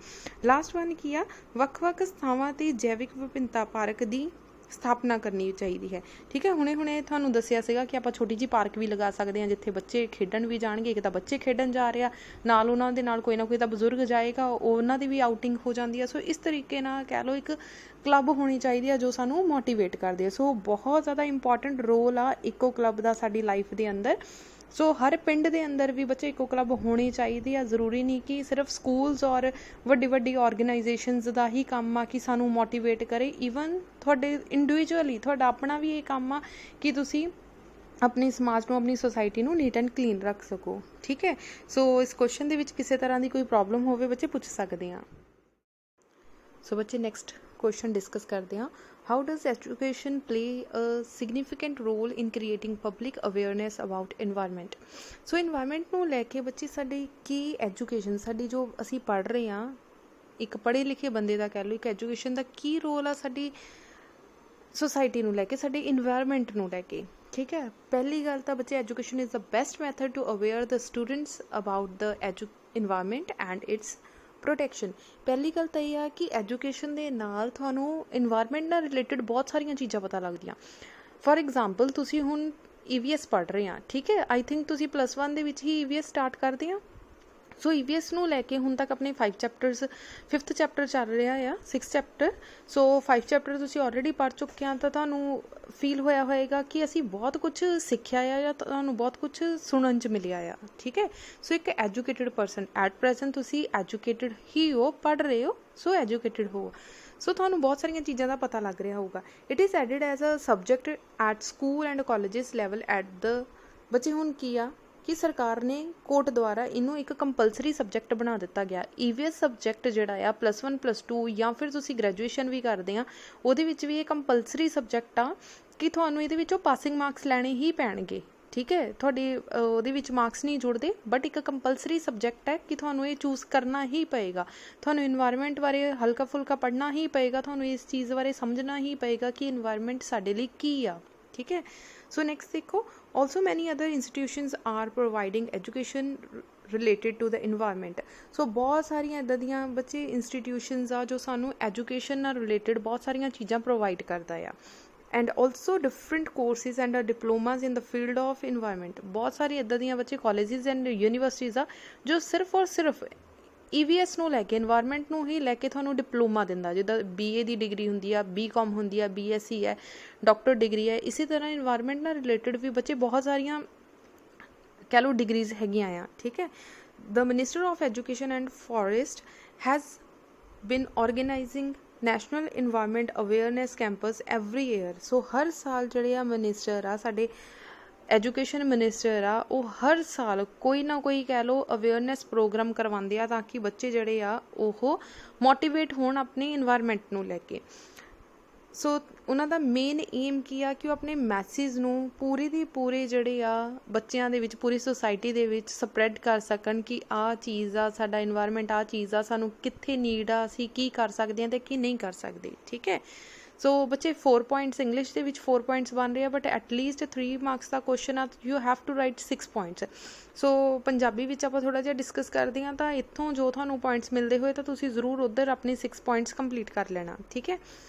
ਲਾਸਟ ਵਨ ਕੀ ਆ, ਵੱਖ-ਵੱਖ ਥਾਵਾਂ 'ਤੇ ਜੈਵਿਕ ਵਿਭਿੰਨਤਾ ਪਾਰਕ ਦੀ ਸਥਾਪਨਾ ਕਰਨੀ ਚਾਹੀਦੀ ਹੈ। ਠੀਕ ਹੈ, ਹੁਣੇ ਤੁਹਾਨੂੰ ਦੱਸਿਆ ਸੀਗਾ ਕਿ ਆਪਾਂ ਛੋਟੀ ਜਿਹੀ ਪਾਰਕ ਵੀ ਲਗਾ ਸਕਦੇ ਹਾਂ ਜਿੱਥੇ ਬੱਚੇ ਖੇਡਣ ਵੀ ਜਾਣਗੇ। ਇੱਕ ਤਾਂ ਬੱਚੇ ਖੇਡਣ ਜਾ ਰਹੇ ਆ, ਨਾਲ ਉਹਨਾਂ ਦੇ ਨਾਲ ਕੋਈ ਨਾ ਕੋਈ ਤਾਂ ਬਜ਼ੁਰਗ ਜਾਏਗਾ, ਉਹਨਾਂ ਦੀ ਵੀ ਆਊਟਿੰਗ ਹੋ ਜਾਂਦੀ ਹੈ। ਸੋ ਇਸ ਤਰੀਕੇ ਨਾਲ ਕਹਿ ਲਓ ਇੱਕ ਕਲੱਬ ਹੋਣੀ ਚਾਹੀਦੀ ਹੈ ਜੋ ਸਾਨੂੰ ਮੋਟੀਵੇਟ ਕਰਦੇ ਆ। ਸੋ ਬਹੁਤ ਜ਼ਿਆਦਾ ਇੰਪੋਰਟੈਂਟ ਰੋਲ ਆ ਇੱਕੋ ਕਲੱਬ ਦਾ ਸਾਡੀ ਲਾਈਫ ਦੇ ਅੰਦਰ। ਸੋ ਹਰ ਪਿੰਡ ਦੇ ਅੰਦਰ ਵੀ ਬੱਚੇ ਇੱਕੋ ਕਲੱਬ ਹੋਣੀ ਚਾਹੀਦੀ ਆ। ਜ਼ਰੂਰੀ ਨਹੀਂ ਕਿ ਸਿਰਫ ਸਕੂਲਸ ਔਰ ਵੱਡੀ ਆਰਗੇਨਾਈਜੇਸ਼ਨਸ ਦਾ ਹੀ ਕੰਮ ਆ ਕਿ ਸਾਨੂੰ ਮੋਟੀਵੇਟ ਕਰੇ। ਈਵਨ ਤੁਹਾਡੇ ਇੰਡੀਵਿਜੂਅਲੀ ਤੁਹਾਡਾ ਆਪਣਾ ਵੀ ਇਹ ਕੰਮ ਆ ਕਿ ਤੁਸੀਂ ਆਪਣੇ ਸਮਾਜ ਨੂੰ, ਆਪਣੀ ਸੋਸਾਇਟੀ ਨੂੰ ਨੀਟ ਐਂਡ ਕਲੀਨ ਰੱਖ ਸਕੋ। ਠੀਕ ਹੈ, ਸੋ ਇਸ ਕੁਐਸਚਨ ਦੇ ਵਿੱਚ ਕਿਸੇ ਤਰ੍ਹਾਂ ਦੀ ਕੋਈ ਪ੍ਰੋਬਲਮ ਹੋਵੇ ਬੱਚੇ ਪੁੱਛ ਸਕਦੇ ਆ। ਸੋ ਬੱਚੇ ਨੈਕਸਟ ਕੁਐਸਚਨ ਡਿਸਕਸ ਕਰਦੇ ਹਾਂ। How does education play a significant role in creating public awareness about environment. So environment ਨੂੰ ਲੈ ਕੇ ਬੱਚੇ ਸਾਡੀ ਕੀ ਐਜੂਕੇਸ਼ਨ, ਸਾਡੀ ਜੋ ਅਸੀਂ ਪੜ੍ਹ ਰਹੇ ਹਾਂ, ਇੱਕ ਪੜ੍ਹੇ ਲਿਖੇ ਬੰਦੇ ਦਾ ਕਹਿ ਲਓ, ਇੱਕ ਐਜੂਕੇਸ਼ਨ ਦਾ ਕੀ ਰੋਲ ਆ ਸਾਡੀ ਸੋਸਾਇਟੀ ਨੂੰ ਲੈ ਕੇ, ਸਾਡੇ ਇਨਵਾਇਰਮੈਂਟ ਨੂੰ ਲੈ ਕੇ। ਠੀਕ ਹੈ, ਪਹਿਲੀ ਗੱਲ ਤਾਂ ਬੱਚੇ education is the best method to aware the students about the environment and its protection. ਪਹਿਲੀ ਗੱਲ ਤਾਂ ਇਹ ਆ ਕਿ ਐਜੂਕੇਸ਼ਨ ਦੇ ਨਾਲ ਤੁਹਾਨੂੰ ਇਨਵਾਇਰਮੈਂਟ ਨਾਲ ਰਿਲੇਟਡ ਬਹੁਤ ਸਾਰੀਆਂ ਚੀਜ਼ਾਂ ਪਤਾ ਲੱਗਦੀਆਂ। ਫੋਰ ਐਗਜ਼ਾਮਪਲ ਤੁਸੀਂ ਹੁਣ EVS ਪੜ੍ਹ ਰਹੇ ਆ, ਠੀਕ ਹੈ, ਆਈ ਥਿੰਕ ਤੁਸੀਂ +1 ਦੇ ਵਿੱਚ ਹੀ EVS ਸਟਾਰਟ ਕਰਦੇ ਆ। ਸੋ EVS ਨੂੰ ਲੈ ਕੇ ਹੁਣ ਤੱਕ ਆਪਣੇ 5 ਚੈਪਟਰਸ, 5th ਚੈਪਟਰ ਚੱਲ ਰਿਹਾ ਆ, 6th ਚੈਪਟਰ। ਸੋ 5 ਚੈਪਟਰ ਤੁਸੀਂ ਆਲਰੇਡੀ ਪੜ੍ਹ ਚੁੱਕੇ ਆ, ਤਾਂ ਤੁਹਾਨੂੰ ਫੀਲ ਹੋਇਆ ਹੋਏਗਾ ਕਿ ਅਸੀਂ ਬਹੁਤ ਕੁਝ ਸਿੱਖਿਆ ਆ ਜਾਂ ਤੁਹਾਨੂੰ ਬਹੁਤ ਕੁਝ ਸੁਣਨ 'ਚ ਮਿਲਿਆ ਆ। ਠੀਕ ਹੈ, ਸੋ ਇੱਕ ਐਜੂਕੇਟਡ ਪਰਸਨ ਐਟ ਪ੍ਰੈਜ਼ੈਂਟ ਤੁਸੀਂ ਐਜੂਕੇਟਡ ਹੀ ਹੋ, ਪੜ੍ਹ ਰਹੇ ਹੋ, ਸੋ ਐਜੂਕੇਟਡ ਹੋ। ਸੋ ਤੁਹਾਨੂੰ ਬਹੁਤ ਸਾਰੀਆਂ ਚੀਜ਼ਾਂ ਦਾ ਪਤਾ ਲੱਗ ਰਿਹਾ ਹੋਊਗਾ। It is added as a subject at school and colleges level at the. ਬੱਚੇ ਹੁਣ ਕੀ ਆ ਕਿ ਸਰਕਾਰ ਨੇ ਕੋਰਟ ਦੁਆਰਾ ਇਹਨੂੰ ਇੱਕ ਕੰਪਲਸਰੀ ਸਬਜੈਕਟ ਬਣਾ ਦਿੱਤਾ ਗਿਆ। EVS ਸਬਜੈਕਟ ਜਿਹੜਾ ਆ +1 +2 ਜਾਂ ਫਿਰ ਤੁਸੀਂ ਗ੍ਰੈਜੂਏਸ਼ਨ ਵੀ ਕਰਦੇ ਆ, ਉਹਦੇ ਵਿੱਚ ਵੀ ਇਹ ਕੰਪਲਸਰੀ ਸਬਜੈਕਟ ਆ ਕਿ ਤੁਹਾਨੂੰ ਇਹਦੇ ਵਿੱਚੋਂ ਪਾਸਿੰਗ ਮਾਰਕਸ ਲੈਣੇ ਹੀ ਪੈਣਗੇ। ਠੀਕ ਹੈ, ਤੁਹਾਡੇ ਉਹਦੇ ਵਿੱਚ ਮਾਰਕਸ ਨਹੀਂ ਜੁੜਦੇ, ਬਟ ਇੱਕ ਕੰਪਲਸਰੀ ਸਬਜੈਕਟ ਹੈ ਕਿ ਤੁਹਾਨੂੰ ਇਹ ਚੂਜ਼ ਕਰਨਾ ਹੀ ਪਏਗਾ। ਤੁਹਾਨੂੰ ਇਨਵਾਇਰਮੈਂਟ ਬਾਰੇ ਹਲਕਾ ਫੁਲਕਾ ਪੜ੍ਹਨਾ ਹੀ ਪਏਗਾ, ਤੁਹਾਨੂੰ ਇਸ ਚੀਜ਼ ਬਾਰੇ ਸਮਝਣਾ ਹੀ ਪਏਗਾ ਕਿ ਇਨਵਾਇਰਮੈਂਟ ਸਾਡੇ ਲਈ ਕੀ ਆ। ਠੀਕ ਹੈ, ਸੋ ਨੈਕਸਟ ਦੇਖੋ, also many other institutions are providing education related to the environment। ਸੋ ਬਹੁਤ ਸਾਰੀਆਂ ਇੱਦਾਂ ਦੀਆਂ ਬੱਚੇ ਇੰਸਟੀਟਿਊਸ਼ਨਸ ਆ ਜੋ ਸਾਨੂੰ ਐਜੂਕੇਸ਼ਨ ਨਾਲ ਰਿਲੇਟਡ ਬਹੁਤ ਸਾਰੀਆਂ ਚੀਜ਼ਾਂ ਪ੍ਰੋਵਾਈਡ ਕਰਦਾ ਆ। And also different courses and diplomas in the field of environment. ਬਹੁਤ ਸਾਰੀ ਇੱਦਾਂ ਦੀਆਂ ਬੱਚੇ ਕਾਲਜਿਸ ਐਂਡ ਯੂਨੀਵਰਸਿਟੀਜ਼ ਆ ਜੋ ਸਿਰਫ ਔਰ ਸਿਰਫ EVS ਨੂੰ ਲੈ ਕੇ, ਇਨਵਾਇਰਮੈਂਟ ਨੂੰ ਹੀ ਲੈ ਕੇ ਤੁਹਾਨੂੰ ਡਿਪਲੋਮਾ ਦਿੰਦਾ। ਜਿੱਦਾਂ BA ਦੀ ਡਿਗਰੀ ਹੁੰਦੀ ਆ, BCom ਹੁੰਦੀ ਆ, BSc ਹੈ, ਡਾਕਟਰ ਡਿਗਰੀ ਹੈ। ਇਸੇ ਤਰ੍ਹਾਂ ਇਨਵਾਇਰਮੈਂਟ ਨਾਲ ਰਿਲੇਟਡ ਵੀ ਬੱਚੇ ਬਹੁਤ ਸਾਰੀਆਂ ਕਹਿ ਲਓ ਡਿਗਰੀਜ਼ ਹੈਗੀਆਂ ਆ। ਠੀਕ ਹੈ, the minister of education and forest has been organizing national environment awareness camps every year. So ਹਰ ਸਾਲ ਜਿਹੜੇ ਆ ਮਿਨਿਸਟਰ ਆ, ਸਾਡੇ ਐਜੂਕੇਸ਼ਨ ਮਿਨਿਸਟਰ ਆ, ਉਹ ਹਰ ਸਾਲ ਕੋਈ ਨਾ ਕੋਈ ਕਹਿ ਲਓ ਅਵੇਅਰਨੈਸ ਪ੍ਰੋਗਰਾਮ ਕਰਵਾਉਂਦੇ ਆ ਤਾਂ ਕਿ ਬੱਚੇ ਜਿਹੜੇ ਆ ਉਹ ਮੋਟੀਵੇਟ ਹੋਣ ਆਪਣੇ ਇਨਵਾਇਰਮੈਂਟ ਨੂੰ ਲੈ ਕੇ। ਸੋ ਉਹਨਾਂ ਦਾ ਮੇਨ ਏਮ ਕੀ ਆ ਕਿ ਉਹ ਆਪਣੇ ਮੈਸੇਜ ਨੂੰ ਪੂਰੇ ਦੇ ਪੂਰੇ ਜਿਹੜੇ ਆ ਬੱਚਿਆਂ ਦੇ ਵਿੱਚ, ਪੂਰੀ ਸੁਸਾਇਟੀ ਦੇ ਵਿੱਚ ਸਪਰੈਡ ਕਰ ਸਕਣ ਕਿ ਆਹ ਚੀਜ਼ ਆ, ਸਾਡਾ ਇਨਵਾਇਰਮੈਂਟ ਆਹ ਚੀਜ਼ ਆ, ਸਾਨੂੰ ਕਿੱਥੇ ਨੀਡ ਆ, ਅਸੀਂ ਕੀ ਕਰ ਸਕਦੇ ਹਾਂ ਅਤੇ ਕੀ ਨਹੀਂ ਕਰ ਸਕਦੇ। ਠੀਕ ਹੈ, ਸੋ ਬੱਚੇ 4 ਪੁਆਇੰਟਸ ਇੰਗਲਿਸ਼ ਦੇ ਵਿੱਚ 4 ਪੁਆਇੰਟਸ ਬਣ ਰਹੇ ਆ, ਬਟ ਐਟਲੀਸਟ 3 ਮਾਰਕਸ ਦਾ ਕੁਐਸਚਨ ਆ, you have to write 6 points. So Punjabi ਵਿੱਚ ਆਪਾਂ ਥੋੜ੍ਹਾ ਜਿਹਾ ਡਿਸਕਸ ਕਰਦੇ ਹਾਂ, ਤਾਂ ਇੱਥੋਂ ਜੋ ਤੁਹਾਨੂੰ ਪੁਆਇੰਟਸ ਮਿਲਦੇ ਹੋਏ ਤਾਂ ਤੁਸੀਂ ਜ਼ਰੂਰ ਉੱਧਰ ਆਪਣੇ 6 ਪੁਆਇੰਟਸ ਕੰਪਲੀਟ ਕਰ ਲੈਣਾ। ਠੀਕ ਹੈ,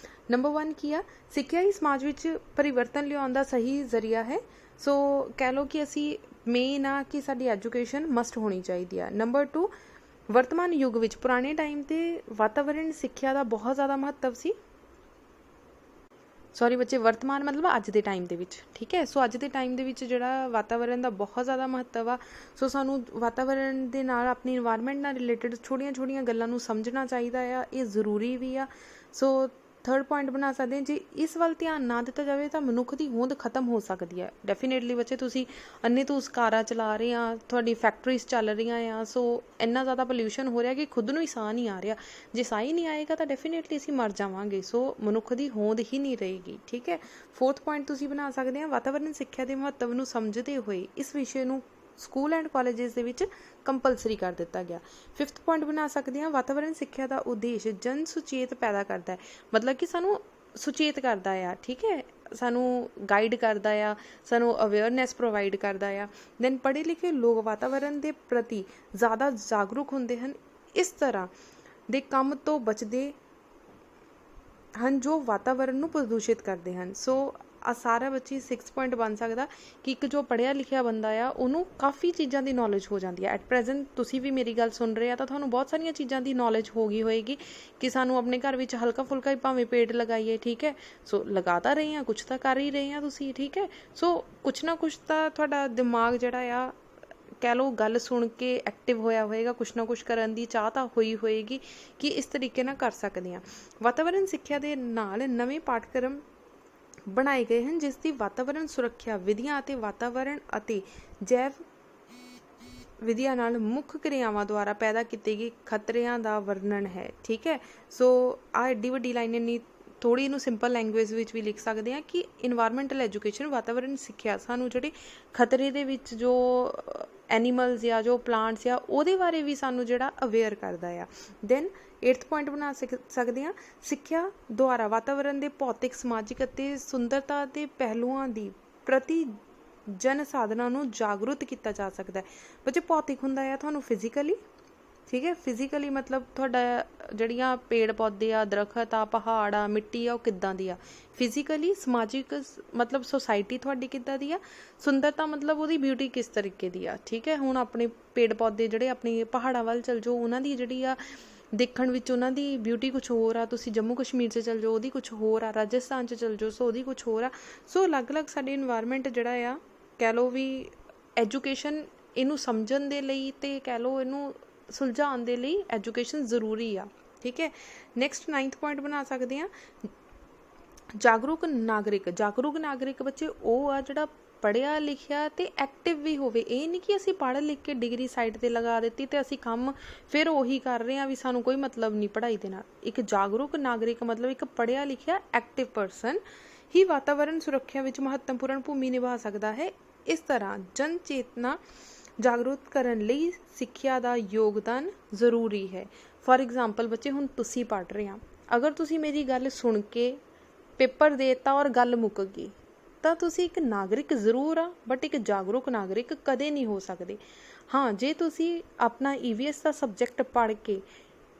ਨੰਬਰ 1 ਕੀ ਆ, ਸਿੱਖਿਆ ਹੀ ਸਮਾਜ ਵਿੱਚ ਪਰਿਵਰਤਨ ਲਿਆਉਣ ਦਾ ਸਹੀ ਜ਼ਰੀਆ ਹੈ। ਸੋ ਕਹਿ ਲਓ ਕਿ ਅਸੀਂ ਮੇਨ ਆ ਕਿ ਸਾਡੀ ਐਜੂਕੇਸ਼ਨ ਮਸਟ ਹੋਣੀ ਚਾਹੀਦੀ ਆ। ਨੰਬਰ 2, ਵਰਤਮਾਨ ਯੁੱਗ ਵਿੱਚ ਪੁਰਾਣੇ ਟਾਈਮ 'ਤੇ ਵਾਤਾਵਰਣ ਸਿੱਖਿਆ ਦਾ ਬਹੁਤ ਜ਼ਿਆਦਾ ਮਹੱਤਵ ਸੀ। ਸੌਰੀ ਬੱਚੇ, ਵਰਤਮਾਨ ਮਤਲਬ ਅੱਜ ਦੇ ਟਾਈਮ ਦੇ ਵਿੱਚ। ਠੀਕ ਹੈ, ਸੋ ਅੱਜ ਦੇ ਟਾਈਮ ਦੇ ਵਿੱਚ ਜਿਹੜਾ ਵਾਤਾਵਰਣ ਦਾ ਬਹੁਤ ਜ਼ਿਆਦਾ ਮਹੱਤਵ ਆ। ਸੋ ਸਾਨੂੰ ਵਾਤਾਵਰਣ ਦੇ ਨਾਲ, ਆਪਣੀ ਇਨਵਾਇਰਮੈਂਟ ਨਾਲ ਰਿਲੇਟਡ ਛੋਟੀਆਂ ਗੱਲਾਂ ਨੂੰ ਸਮਝਣਾ ਚਾਹੀਦਾ ਆ, ਇਹ ਜ਼ਰੂਰੀ ਵੀ ਆ। ਸੋ 3rd ਪੁਆਇੰਟ ਬਣਾ ਸਕਦੇ ਹਾਂ, ਜੇ ਇਸ ਵੱਲ ਧਿਆਨ ਨਾ ਦਿੱਤਾ ਜਾਵੇ ਤਾਂ ਮਨੁੱਖ ਦੀ ਹੋਂਦ ਖਤਮ ਹੋ ਸਕਦੀ ਹੈ। ਡੈਫੀਨੇਟਲੀ ਬੱਚੇ, ਤੁਸੀਂ ਅੰਨੇ ਧੂਸ ਕਾਰਾਂ ਚਲਾ ਰਹੇ ਆ, ਤੁਹਾਡੀ ਫੈਕਟਰੀਜ਼ ਚੱਲ ਰਹੀਆਂ ਆ, ਸੋ ਇੰਨਾ ਜ਼ਿਆਦਾ ਪੋਲਿਊਸ਼ਨ ਹੋ ਰਿਹਾ ਕਿ ਖੁਦ ਨੂੰ ਹੀ ਸਾਹ ਨਹੀਂ ਆ ਰਿਹਾ। ਜੇ ਸਾਹ ਹੀ ਨਹੀਂ ਆਏਗਾ ਤਾਂ ਡੈਫੀਨੇਟਲੀ ਅਸੀਂ ਮਰ ਜਾਵਾਂਗੇ। ਸੋ ਮਨੁੱਖ ਦੀ ਹੋਂਦ ਹੀ ਨਹੀਂ ਰਹੇਗੀ। ਠੀਕ ਹੈ, 4th ਪੁਆਇੰਟ ਤੁਸੀਂ ਬਣਾ ਸਕਦੇ ਆ, ਵਾਤਾਵਰਣ ਸਿੱਖਿਆ ਦੇ ਮਹੱਤਵ ਨੂੰ ਸਮਝਦੇ ਹੋਏ ਇਸ ਵਿਸ਼ੇ ਨੂੰ ਸਕੂਲ ਐਂਡ ਕਾਲਜਿਸ ਦੇ ਵਿੱਚ ਕੰਪਲਸਰੀ ਕਰ ਦਿੱਤਾ ਗਿਆ। 5th ਪੁਆਇੰਟ ਬਣਾ ਸਕਦੇ ਹਾਂ, ਵਾਤਾਵਰਣ ਸਿੱਖਿਆ ਦਾ ਉਦੇਸ਼ ਜਨ ਸੁਚੇਤ ਪੈਦਾ ਕਰਦਾ ਹੈ। ਮਤਲਬ ਕਿ ਸਾਨੂੰ ਸੁਚੇਤ ਕਰਦਾ ਆ। ਠੀਕ ਹੈ, ਸਾਨੂੰ ਗਾਈਡ ਕਰਦਾ ਆ, ਸਾਨੂੰ ਅਵੇਅਰਨੈਸ ਪ੍ਰੋਵਾਈਡ ਕਰਦਾ ਆ। ਦੈਨ ਪੜ੍ਹੇ ਲਿਖੇ ਲੋਕ ਵਾਤਾਵਰਣ ਦੇ ਪ੍ਰਤੀ ਜ਼ਿਆਦਾ ਜਾਗਰੂਕ ਹੁੰਦੇ ਹਨ। ਇਸ ਤਰ੍ਹਾਂ ਦੇ ਕੰਮ ਤੋਂ ਬਚਦੇ ਹਨ ਜੋ ਵਾਤਾਵਰਨ ਨੂੰ ਪ੍ਰਦੂਸ਼ਿਤ ਕਰਦੇ ਹਨ। ਸੋ ਆ ਸਾਰਾ ਬੱਚੀ 6 ਪੁਆਇੰਟ ਬਣ ਸਕਦਾ ਕਿ ਇੱਕ ਜੋ ਪੜ੍ਹਿਆ ਲਿਖਿਆ ਬੰਦਾ ਆ ਉਹਨੂੰ ਕਾफ़ੀ ਚੀਜ਼ਾਂ ਦੀ ਨੌਲੇਜ ਹੋ ਜਾਂਦੀ ਹੈ। ਐਟ ਪ੍ਰੈਜ਼ੈਂਟ ਤੁਸੀਂ ਵੀ ਮੇਰੀ ਗੱਲ ਸੁਣ ਰਹੇ ਆ ਤਾਂ ਤੁਹਾਨੂੰ ਬਹੁਤ ਸਾਰੀਆਂ ਚੀਜ਼ਾਂ ਦੀ ਨੌਲੇਜ ਹੋ ਗਈ ਹੋਏਗੀ ਕਿ ਸਾਨੂੰ ਆਪਣੇ ਘਰ ਵਿੱਚ ਹਲਕਾ ਫੁਲਕਾ ਹੀ ਭਾਵੇਂ ਪੇੜ ਲਗਾਈਏ, ਠੀਕ ਹੈ। ਸੋ ਲਗਾ ਤਾਂ ਰਹੇ ਹਾਂ, ਕੁਛ ਤਾਂ ਕਰ ਹੀ ਰਹੇ ਹਾਂ ਤੁਸੀਂ, ਠੀਕ ਹੈ। ਸੋ ਕੁਛ ਨਾ ਕੁਛ ਤਾਂ ਤੁਹਾਡਾ ਦਿਮਾਗ ਜਿਹੜਾ ਆ ਕਹਿ ਲਓ ਗੱਲ ਸੁਣ ਕੇ ਐਕਟਿਵ ਹੋਇਆ ਹੋਏਗਾ, ਕੁਛ ਨਾ ਕੁਛ ਕਰਨ ਦੀ ਚਾਹ ਤਾਂ ਹੋਈ ਹੋਏਗੀ ਕਿ ਇਸ ਤਰੀਕੇ ਨਾਲ ਕਰ ਸਕਦੇ ਹਾਂ। ਵਾਤਾਵਰਨ ਸਿੱਖਿਆ ਦੇ ਨਾਲ ਨਵੇਂ ਪਾਠਕ੍ਰਮ ਬਣਾਏ ਗਏ ਹਨ ਜਿਸ ਦੀ ਵਾਤਾਵਰਨ ਸੁਰੱਖਿਆ ਵਿਧੀਆਂ ਅਤੇ ਵਾਤਾਵਰਨ ਅਤੇ ਜੈਵ ਵਿਧੀਆਂ ਨਾਲ ਮੁੱਖ ਕਿਰਿਆਵਾਂ ਦੁਆਰਾ ਪੈਦਾ ਕੀਤੇ ਗਏ ਖਤਰਿਆਂ ਦਾ ਵਰਣਨ ਹੈ, ਠੀਕ ਹੈ। ਸੋ ਆ ਐਡੀ ਵੱਡੀ ਲਾਈਨ ਨਹੀਂ, ਥੋੜ੍ਹੀ ਇਹਨੂੰ ਸਿੰਪਲ ਲੈਂਗੁਏਜ ਵਿੱਚ ਵੀ ਲਿਖ ਸਕਦੇ ਹਾਂ ਕਿ ਇਨਵਾਇਰਮੈਂਟਲ ਐਜੂਕੇਸ਼ਨ ਵਾਤਾਵਰਨ ਸਿੱਖਿਆ ਸਾਨੂੰ ਜਿਹੜੇ ਖਤਰੇ ਦੇ ਵਿੱਚ ਜੋ ਐਨੀਮਲਸ ਜਾਂ ਜੋ ਪਲਾਂਟਸ ਆ ਉਹਦੇ ਬਾਰੇ ਵੀ ਸਾਨੂੰ ਜਿਹੜਾ ਅਵੇਅਰ ਕਰਦਾ ਆ। ਦੈਨ 8th ਪੁਆਇੰਟ ਬਣਾ ਸਕਦੇ ਹਾਂ, ਸਿੱਖਿਆ ਦੁਆਰਾ ਵਾਤਾਵਰਨ ਦੇ ਭੌਤਿਕ, ਸਮਾਜਿਕ ਅਤੇ ਸੁੰਦਰਤਾ ਦੇ ਪਹਿਲੂਆਂ ਦੀ ਪ੍ਰਤੀ ਜਨ ਸਾਧਨਾਂ ਨੂੰ ਜਾਗਰੂਕ ਕੀਤਾ ਜਾ ਸਕਦਾ ਹੈ। ਬੱਚੇ ਭੌਤਿਕ ਹੁੰਦਾ ਆ ਤੁਹਾਨੂੰ ਫਿਜ਼ੀਕਲੀ, ਠੀਕ ਹੈ। ਫਿਜ਼ੀਕਲੀ ਮਤਲਬ ਤੁਹਾਡਾ ਜਿਹੜੀਆਂ ਪੇੜ ਪੌਦੇ ਆ, ਦਰਖਤ ਆ, ਪਹਾੜ ਆ, ਮਿੱਟੀ ਆ, ਉਹ ਕਿੱਦਾਂ ਦੀ ਆ। ਫਿਜ਼ੀਕਲੀ ਸਮਾਜਿਕ ਮਤਲਬ ਸੋਸਾਇਟੀ ਤੁਹਾਡੀ ਕਿੱਦਾਂ ਦੀ ਆ। ਸੁੰਦਰਤਾ ਮਤਲਬ ਉਹਦੀ ਬਿਊਟੀ ਕਿਸ ਤਰੀਕੇ ਦੀ ਆ, ਠੀਕ ਹੈ। ਹੁਣ ਆਪਣੇ ਪੇੜ ਪੌਦੇ ਜਿਹੜੇ ਆਪਣੇ ਪਹਾੜਾਂ ਵੱਲ ਚਲ ਜਾਓ, ਉਹਨਾਂ ਦੀ ਜਿਹੜੀ ਆ ਦੇਖਣ ਵਿੱਚ ਉਹਨਾਂ ਦੀ ਬਿਊਟੀ ਕੁਛ ਹੋਰ ਆ। ਤੁਸੀਂ ਜੰਮੂ ਕਸ਼ਮੀਰ 'ਚ ਚਲ ਜਾਓ, ਉਹਦੀ ਕੁਛ ਹੋਰ ਆ। ਰਾਜਸਥਾਨ 'ਚ ਚਲ ਜਾਓ, ਸੋ ਉਹਦੀ ਕੁਛ ਹੋਰ ਆ। ਸੋ ਅਲੱਗ-ਅਲੱਗ ਸਾਡੇ ਇਨਵਾਇਰਮੈਂਟ ਜਿਹੜਾ ਆ, ਕਹਿ ਲਓ ਵੀ ਐਜੂਕੇਸ਼ਨ ਇਹਨੂੰ ਸਮਝਣ ਦੇ ਲਈ ਅਤੇ ਕਹਿ ਲਓ ਇਹਨੂੰ ਸੁਲਝਾਉਣ ਦੇ ਲਈ ਐਜੂਕੇਸ਼ਨ ਜ਼ਰੂਰੀ ਆ, ਠੀਕ ਹੈ। ਨੈਕਸਟ 9th ਪੁਆਇੰਟ ਬਣਾ ਸਕਦੇ ਹਾਂ, ਜਾਗਰੂਕ ਨਾਗਰਿਕ। ਜਾਗਰੂਕ ਨਾਗਰਿਕ ਬੱਚੇ ਉਹ ਆ ਜਿਹੜਾ ਪੜ੍ਹਿਆ ਲਿਖਿਆ ਅਤੇ ਐਕਟਿਵ ਵੀ ਹੋਵੇ। ਇਹ ਨਹੀਂ ਕਿ ਅਸੀਂ ਪੜ੍ਹ ਲਿਖ ਕੇ ਡਿਗਰੀ ਸਾਈਡ 'ਤੇ ਲਗਾ ਦਿੱਤੀ ਅਤੇ ਅਸੀਂ ਕੰਮ ਫਿਰ ਉਹੀ ਕਰ ਰਹੇ ਹਾਂ ਵੀ ਸਾਨੂੰ ਕੋਈ ਮਤਲਬ ਨਹੀਂ ਪੜ੍ਹਾਈ ਦੇ ਨਾਲ। ਇੱਕ ਜਾਗਰੂਕ ਨਾਗਰਿਕ ਮਤਲਬ ਇੱਕ ਪੜ੍ਹਿਆ ਲਿਖਿਆ ਐਕਟਿਵ ਪਰਸਨ ਹੀ ਵਾਤਾਵਰਨ ਸੁਰੱਖਿਆ ਵਿੱਚ ਮਹੱਤਵਪੂਰਨ ਭੂਮੀ ਨਿਭਾ ਸਕਦਾ ਹੈ। ਇਸ ਤਰ੍ਹਾਂ ਜਨ ਚੇਤਨਾ ਜਾਗਰੂਕ ਕਰਨ ਲਈ ਸਿੱਖਿਆ ਦਾ ਯੋਗਦਾਨ ਜ਼ਰੂਰੀ ਹੈ। ਫੋਰ ਐਗਜ਼ਾਮਪਲ ਬੱਚੇ ਹੁਣ ਤੁਸੀਂ ਪੜ੍ਹ ਰਹੇ ਆ, ਅਗਰ ਤੁਸੀਂ ਮੇਰੀ ਗੱਲ ਸੁਣ ਕੇ ਪੇਪਰ ਦੇ ਦਿੱਤਾ ਔਰ ਗੱਲ ਮੁੱਕ ਗਈ ਤਾਂ ਤੁਸੀਂ ਇੱਕ ਨਾਗਰਿਕ ਜ਼ਰੂਰ ਆ, ਬਟ ਇੱਕ ਜਾਗਰੂਕ ਨਾਗਰਿਕ ਕਦੇ ਨਹੀਂ ਹੋ ਸਕਦੇ। ਹਾਂ, ਜੇ ਤੁਸੀਂ ਆਪਣਾ EVS ਦਾ ਸਬਜੈਕਟ ਪੜ੍ਹ ਕੇ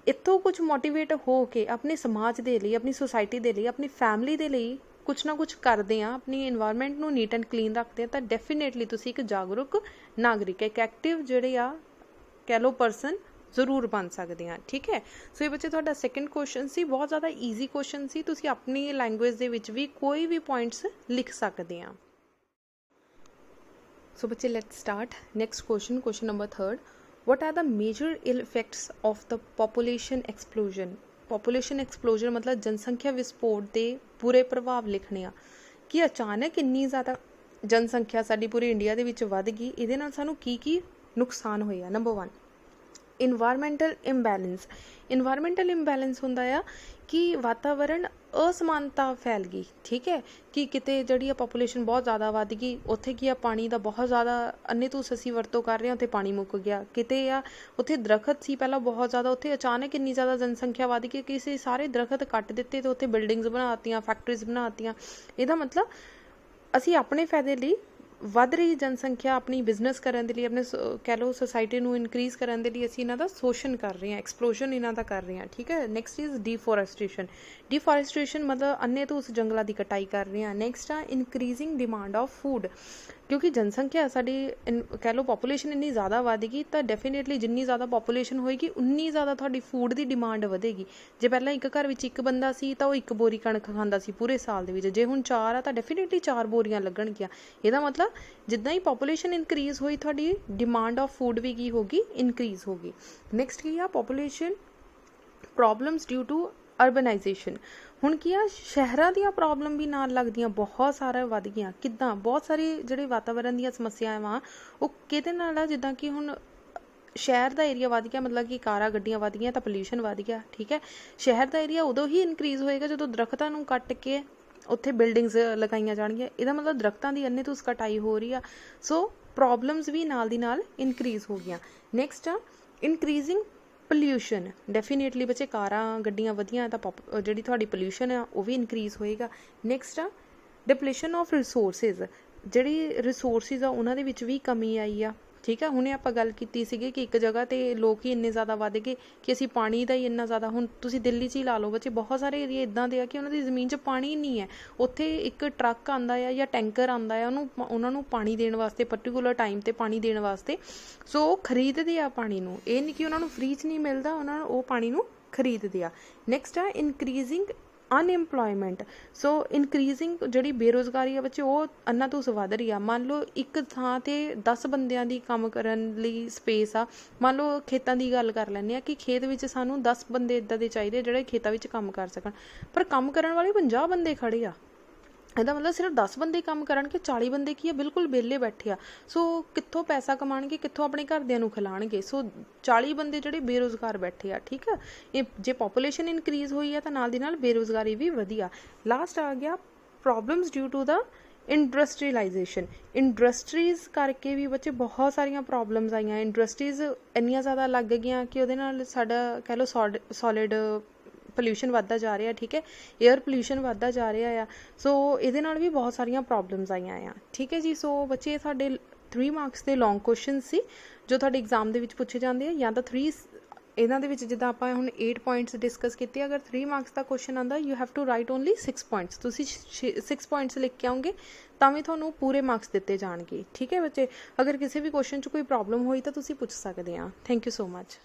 ਇੱਥੋਂ ਕੁਝ ਮੋਟੀਵੇਟ ਹੋ ਕੇ ਆਪਣੇ ਸਮਾਜ ਦੇ ਲਈ, ਆਪਣੀ ਸੁਸਾਇਟੀ ਦੇ ਲਈ, ਆਪਣੀ ਫੈਮਿਲੀ ਦੇ ਲਈ ਕੁਛ ਨਾ ਕੁਛ ਕਰਦੇ ਆ, ਆਪਣੀ ਇਨਵਾਇਰਮੈਂਟ ਨੂੰ ਨੀਟ ਐਂਡ ਕਲੀਨ ਰੱਖਦੇ ਆ, ਤਾਂ ਡੈਫੀਨੇਟਲੀ ਤੁਸੀਂ ਇੱਕ ਜਾਗਰੂਕ ਨਾਗਰਿਕ, ਇੱਕ ਐਕਟਿਵ ਜਿਹੜੇ ਆ ਕਹਿ ਲਓ ਪਰਸਨ ਜ਼ਰੂਰ ਬਣ ਸਕਦੇ ਆ, ਠੀਕ ਹੈ। ਸੋ ਇਹ ਬੱਚੇ ਤੁਹਾਡਾ ਸੈਕਿੰਡ ਕੁਐਸਚਨ ਸੀ, ਬਹੁਤ ਜ਼ਿਆਦਾ ਈਜ਼ੀ ਕੁਐਸਚਨ ਸੀ। ਤੁਸੀਂ ਆਪਣੀ ਲੈਂਗੁਏਜ ਦੇ ਵਿੱਚ ਵੀ ਕੋਈ ਵੀ ਪੁਆਇੰਟਸ ਲਿਖ ਸਕਦੇ ਆ। ਸੋ ਬੱਚੇ let start next question, question number 3rd, what are the major ill effects of the population explosion? Population explosion ਮਤਲਬ ਜਨਸੰਖਿਆ ਵਿਸਫੋਟ ਦੇ ਬੁਰੇ ਪ੍ਰਭਾਵ ਲਿਖਣੇ ਆ ਕਿ ਅਚਾਨਕ ਇੰਨੀ ਜ਼ਿਆਦਾ ਜਨਸੰਖਿਆ ਸਾਡੀ ਪੂਰੀ ਇੰਡੀਆ ਦੇ ਵਿੱਚ ਵੱਧ ਗਈ, ਇਹਦੇ ਨਾਲ ਸਾਨੂੰ ਕੀ ਕੀ ਨੁਕਸਾਨ ਹੋਏ ਆ। Number 1, environmental imbalance. Environmental imbalance ਹੁੰਦਾ ਆ ਕਿ ਵਾਤਾਵਰਨ ਅਸਮਾਨਤਾ ਫੈਲ ਗਈ, ਠੀਕ ਹੈ। ਕਿ ਕਿਤੇ ਜਿਹੜੀ ਆ ਪਾਪੂਲੇਸ਼ਨ ਬਹੁਤ ਜ਼ਿਆਦਾ ਵੱਧ ਗਈ, ਉੱਥੇ ਕੀ ਆ ਪਾਣੀ ਦਾ ਬਹੁਤ ਜ਼ਿਆਦਾ ਅੰਨ੍ਹੇਤੂਸ ਅਸੀਂ ਵਰਤੋਂ ਕਰ ਰਹੇ ਹਾਂ, ਉੱਥੇ ਪਾਣੀ ਮੁੱਕ ਗਿਆ। ਕਿਤੇ ਆ ਉੱਥੇ ਦਰਖਤ ਸੀ ਪਹਿਲਾਂ ਬਹੁਤ ਜ਼ਿਆਦਾ, ਉੱਥੇ ਅਚਾਨਕ ਇੰਨੀ ਜ਼ਿਆਦਾ ਜਨਸੰਖਿਆ ਵੱਧ ਗਈ ਕਿ ਅਸੀਂ ਸਾਰੇ ਦਰਖਤ ਕੱਟ ਦਿੱਤੇ ਅਤੇ ਉੱਥੇ ਬਿਲਡਿੰਗਸ ਬਣਾ ਦਿੱਤੀਆਂ, ਫੈਕਟਰੀਜ਼ ਬਣਾ ਦਿੱਤੀਆਂ। ਇਹਦਾ ਮਤਲਬ ਅਸੀਂ ਆਪਣੇ ਫਾਇਦੇ ਲਈ ਵੱਧ ਰਹੀ ਜਨਸੰਖਿਆ ਆਪਣੀ ਬਿਜ਼ਨਸ ਕਰਨ ਦੇ ਲਈ, ਆਪਣੇ ਕਹਿ ਲਓ ਸੁਸਾਇਟੀ ਨੂੰ ਇਨਕਰੀਜ਼ ਕਰਨ ਦੇ ਲਈ ਅਸੀਂ ਇਹਨਾਂ ਦਾ ਸ਼ੋਸ਼ਣ ਕਰ ਰਹੇ ਹਾਂ, ਐਕਸਪਲੋਜਨ ਇਹਨਾਂ ਦਾ ਕਰ ਰਹੇ ਹਾਂ, ਠੀਕ ਹੈ। Next is ਡੀਫੋਰੈਸਟ੍ਰੇਸ਼ਨ। ਡੀਫੋਰੈਸਟ੍ਰੇਸ਼ਨ ਮਤਲਬ ਅੰਨ੍ਹੇਤੂਸ ਜੰਗਲਾਂ ਦੀ ਕਟਾਈ ਕਰ ਰਹੇ ਹਾਂ। ਨੈਕਸਟ ਆ ਇਨਕਰੀਜ਼ਿੰਗ ਡਿਮਾਂਡ ਆਫ ਫੂਡ, ਕਿਉਂਕਿ ਜਨਸੰਖਿਆ ਸਾਡੀ ਕਹਿ ਲਓ ਪਾਪੂਲੇਸ਼ਨ ਇੰਨੀ ਜ਼ਿਆਦਾ ਵੱਧ ਗਈ ਤਾਂ ਡੈਫੀਨੇਟਲੀ ਜਿੰਨੀ ਜ਼ਿਆਦਾ ਪਾਪੂਲੇਸ਼ਨ ਹੋਏਗੀ ਉਨੀ ਜ਼ਿਆਦਾ ਤੁਹਾਡੀ ਫੂਡ ਦੀ ਡਿਮਾਂਡ ਵਧੇਗੀ। ਜੇ ਪਹਿਲਾਂ ਇੱਕ ਘਰ ਵਿੱਚ ਇੱਕ ਬੰਦਾ ਸੀ ਤਾਂ ਉਹ 1 ਬੋਰੀ ਕਣਕ ਖਾਂਦਾ ਸੀ ਪੂਰੇ ਸਾਲ ਦੇ ਵਿੱਚ, ਜੇ ਹੁਣ 4 ਆ ਤਾਂ ਡੈਫੀਨੇਟਲੀ 4 ਬੋਰੀਆਂ ਲੱਗਣਗੀਆਂ। ਇਹਦਾ ਮਤਲਬ ਜਿੱਦਾਂ ਹੀ ਪਾਪੂਲੇਸ਼ਨ ਇਨਕਰੀਜ਼ ਹੋਈ ਤੁਹਾਡੀ ਡਿਮਾਂਡ ਆਫ ਫੂਡ ਵੀ ਕੀ ਹੋ ਗਈ, ਇਨਕਰੀਜ਼ ਹੋ ਗਈ। ਨੈਕਸਟ ਕੀ ਆ population problems due to urbanisation. ਹੁਣ ਕੀ ਆ ਸ਼ਹਿਰਾਂ ਦੀਆਂ ਪ੍ਰੋਬਲਮ ਵੀ ਨਾਲ ਲੱਗਦੀਆਂ ਬਹੁਤ ਸਾਰਾ ਵੱਧ ਗਈਆਂ। ਕਿੱਦਾਂ? ਬਹੁਤ ਸਾਰੇ ਜਿਹੜੇ ਵਾਤਾਵਰਨ ਦੀਆਂ ਸਮੱਸਿਆਵਾਂ ਉਹ ਕਿਹਦੇ ਨਾਲ ਆ, ਜਿੱਦਾਂ ਕਿ ਹੁਣ ਸ਼ਹਿਰ ਦਾ ਏਰੀਆ ਵੱਧ ਗਿਆ, ਮਤਲਬ ਕਿ ਕਾਰਾਂ ਗੱਡੀਆਂ ਵੱਧ ਗਈਆਂ ਤਾਂ ਪੋਲਿਊਸ਼ਨ ਵੱਧ ਗਿਆ, ਠੀਕ ਹੈ। ਸ਼ਹਿਰ ਦਾ ਏਰੀਆ ਉਦੋਂ ਹੀ ਇਨਕਰੀਜ਼ ਹੋਏਗਾ ਜਦੋਂ ਦਰਖਤਾਂ ਨੂੰ ਕੱਟ ਕੇ ਉੱਥੇ ਬਿਲਡਿੰਗਸ ਲਗਾਈਆਂ ਜਾਣਗੀਆਂ। ਇਹਦਾ ਮਤਲਬ ਦਰਖਤਾਂ ਦੀ ਅੰਨ੍ਹੇਤੂਸ ਕਟਾਈ ਹੋ ਰਹੀ ਆ, ਸੋ ਪ੍ਰੋਬਲਮਸ ਵੀ ਨਾਲ ਦੀ ਨਾਲ ਇਨਕਰੀਜ਼ ਹੋ ਗਈਆਂ। ਨੈਕਸਟ ਆ ਇਨਕਰੀਜ਼ਿੰਗ ਪੋਲਿਊਸ਼ਨ। ਡੈਫੀਨੇਟਲੀ ਬੱਚੇ ਕਾਰਾਂ ਗੱਡੀਆਂ ਵਧੀਆਂ ਤਾਂ ਜਿਹੜੀ ਤੁਹਾਡੀ ਪੋਲਿਊਸ਼ਨ ਆ ਉਹ ਵੀ ਇਨਕਰੀਜ਼ ਹੋਏਗਾ। ਨੈਕਸਟ ਆ ਡਿਪਲੀਸ਼ਨ ਆਫ ਰਿਸੋਰਸਿਸ। ਜਿਹੜੀ ਰਿਸੋਰਸਿਸ ਆ ਉਹਨਾਂ ਦੇ ਵਿੱਚ ਵੀ ਕਮੀ ਆਈ ਆ, ਠੀਕ ਹੈ। ਹੁਣੇ ਆਪਾਂ ਗੱਲ ਕੀਤੀ ਸੀਗੀ ਕਿ ਇੱਕ ਜਗ੍ਹਾ 'ਤੇ ਲੋਕ ਹੀ ਇੰਨੇ ਜ਼ਿਆਦਾ ਵੱਧ ਗਏ ਕਿ ਅਸੀਂ ਪਾਣੀ ਦਾ ਹੀ ਇੰਨਾ ਜ਼ਿਆਦਾ, ਹੁਣ ਤੁਸੀਂ ਦਿੱਲੀ 'ਚ ਹੀ ਲਾ ਲਓ ਬੱਚੇ, ਬਹੁਤ ਸਾਰੇ ਏਰੀਏ ਇੱਦਾਂ ਦੇ ਆ ਕਿ ਉਹਨਾਂ ਦੀ ਜ਼ਮੀਨ 'ਚ ਪਾਣੀ ਨਹੀਂ ਹੈ। ਉੱਥੇ ਇੱਕ ਟਰੱਕ ਆਉਂਦਾ ਆ ਜਾਂ ਟੈਂਕਰ ਆਉਂਦਾ ਆ ਉਹਨਾਂ ਨੂੰ ਪਾਣੀ ਦੇਣ ਵਾਸਤੇ, ਪਰਟੀਕੂਲਰ ਟਾਈਮ 'ਤੇ ਪਾਣੀ ਦੇਣ ਵਾਸਤੇ। ਸੋ ਉਹ ਖਰੀਦਦੇ ਆ ਪਾਣੀ ਨੂੰ, ਇਹ ਨਹੀਂ ਕਿ ਉਹਨਾਂ ਨੂੰ ਫ੍ਰੀ 'ਚ ਨਹੀਂ ਮਿਲਦਾ, ਉਹਨਾਂ ਨੂੰ ਉਹ ਪਾਣੀ ਨੂੰ ਖਰੀਦਦੇ ਆ। ਨੈਕਸਟ ਆ ਇਨਕਰੀਜ਼ਿੰਗ ਅਨਐਮਪਲੋਇਮੈਂਟ। ਸੋ ਇਨਕਰੀਜ਼ਿੰਗ ਜਿਹੜੀ ਬੇਰੁਜ਼ਗਾਰੀ ਆ ਬੱਚੇ, ਉਹ ਅੰਨਾ ਤੋਂ ਵੱਧ ਰਹੀ ਆ। ਮੰਨ ਲਓ ਇੱਕ ਥਾਂ 'ਤੇ 10 ਬੰਦਿਆਂ ਦੀ ਕੰਮ ਕਰਨ ਲਈ ਸਪੇਸ ਆ। ਮੰਨ ਲਓ ਖੇਤਾਂ ਦੀ ਗੱਲ ਕਰ ਲੈਂਦੇ ਆ ਕਿ ਖੇਤ ਵਿੱਚ ਸਾਨੂੰ 10 ਬੰਦੇ ਇੱਦਾਂ ਦੇ ਚਾਹੀਦੇ ਜਿਹੜੇ ਖੇਤਾਂ ਵਿੱਚ ਕੰਮ ਕਰ ਸਕਣ, ਪਰ ਕੰਮ ਕਰਨ ਵਾਲੇ 50 ਬੰਦੇ ਖੜ੍ਹੇ ਆ। ਇਹਦਾ ਮਤਲਬ ਸਿਰਫ 10 ਬੰਦੇ ਕੰਮ ਕਰਨਗੇ, 40 ਬੰਦੇ ਕੀ ਆ ਬਿਲਕੁਲ ਵਿਹਲੇ ਬੈਠੇ ਆ। ਸੋ ਕਿੱਥੋਂ ਪੈਸਾ ਕਮਾਉਣਗੇ, ਕਿੱਥੋਂ ਆਪਣੇ ਘਰਦਿਆਂ ਨੂੰ ਖਿਲਾਉਣਗੇ। ਸੋ 40 ਬੰਦੇ ਜਿਹੜੇ ਬੇਰੁਜ਼ਗਾਰ ਬੈਠੇ ਆ। ਠੀਕ ਆ, ਇਹ ਜੇ ਪੋਪੂਲੇਸ਼ਨ ਇਨਕਰੀਜ਼ ਹੋਈ ਆ ਤਾਂ ਨਾਲ ਦੀ ਨਾਲ ਬੇਰੁਜ਼ਗਾਰੀ ਵੀ ਵਧੀ ਆ। ਲਾਸਟ ਆ ਗਿਆ problems due to the industrialisation. Industries ਕਰਕੇ ਵੀ ਬੱਚੇ ਬਹੁਤ ਸਾਰੀਆਂ ਪ੍ਰੋਬਲਮਸ ਆਈਆਂ। ਇੰਡਸਟਰੀਜ਼ ਇੰਨੀਆਂ ਜ਼ਿਆਦਾ ਲੱਗ ਗਈਆਂ ਕਿ ਉਹਦੇ ਨਾਲ ਸਾਡਾ ਕਹਿ ਲਓ ਸੋਲਿਡ ਪੋਲਿਊਸ਼ਨ ਵੱਧਦਾ ਜਾ ਰਿਹਾ। ਠੀਕ ਹੈ, ਏਅਰ ਪੋਲਿਊਸ਼ਨ ਵੱਧਦਾ ਜਾ ਰਿਹਾ ਆ। ਸੋ ਇਹਦੇ ਨਾਲ ਵੀ ਬਹੁਤ ਸਾਰੀਆਂ ਪ੍ਰੋਬਲਮਸ ਆਈਆਂ ਆ। ਠੀਕ ਹੈ ਜੀ। ਸੋ ਬੱਚੇ ਸਾਡੇ 3 ਮਾਰਕਸ ਦੇ ਲੌਂਗ ਕੁਐਸਚਨ ਸੀ ਜੋ ਤੁਹਾਡੇ ਐਗਜ਼ਾਮ ਦੇ ਵਿੱਚ ਪੁੱਛੇ ਜਾਂਦੇ ਆ, ਜਾਂ ਤਾਂ 3 ਇਹਨਾਂ ਦੇ ਵਿੱਚ ਜਿੱਦਾਂ ਆਪਾਂ ਹੁਣ 8 ਪੁਆਇੰਟਸ ਡਿਸਕਸ ਕੀਤੇ। ਅਗਰ 3 ਮਾਰਕਸ ਦਾ ਕੁਐਸਚਨ ਆਉਂਦਾ, you have to write only 6 points. ਤੁਸੀਂ 6 ਪੁਆਇੰਟਸ ਲਿਖ ਕੇ ਆਉਂਗੇ ਤਾਂ ਵੀ ਤੁਹਾਨੂੰ ਪੂਰੇ ਮਾਰਕਸ ਦਿੱਤੇ ਜਾਣਗੇ। ਠੀਕ ਹੈ ਬੱਚੇ, ਅਗਰ ਕਿਸੇ ਵੀ ਕੁਐਸਚਨ 'ਚ ਕੋਈ ਪ੍ਰੋਬਲਮ ਹੋਈ ਤਾਂ ਤੁਸੀਂ ਪੁੱਛ ਸਕਦੇ ਆ। Thank you so much.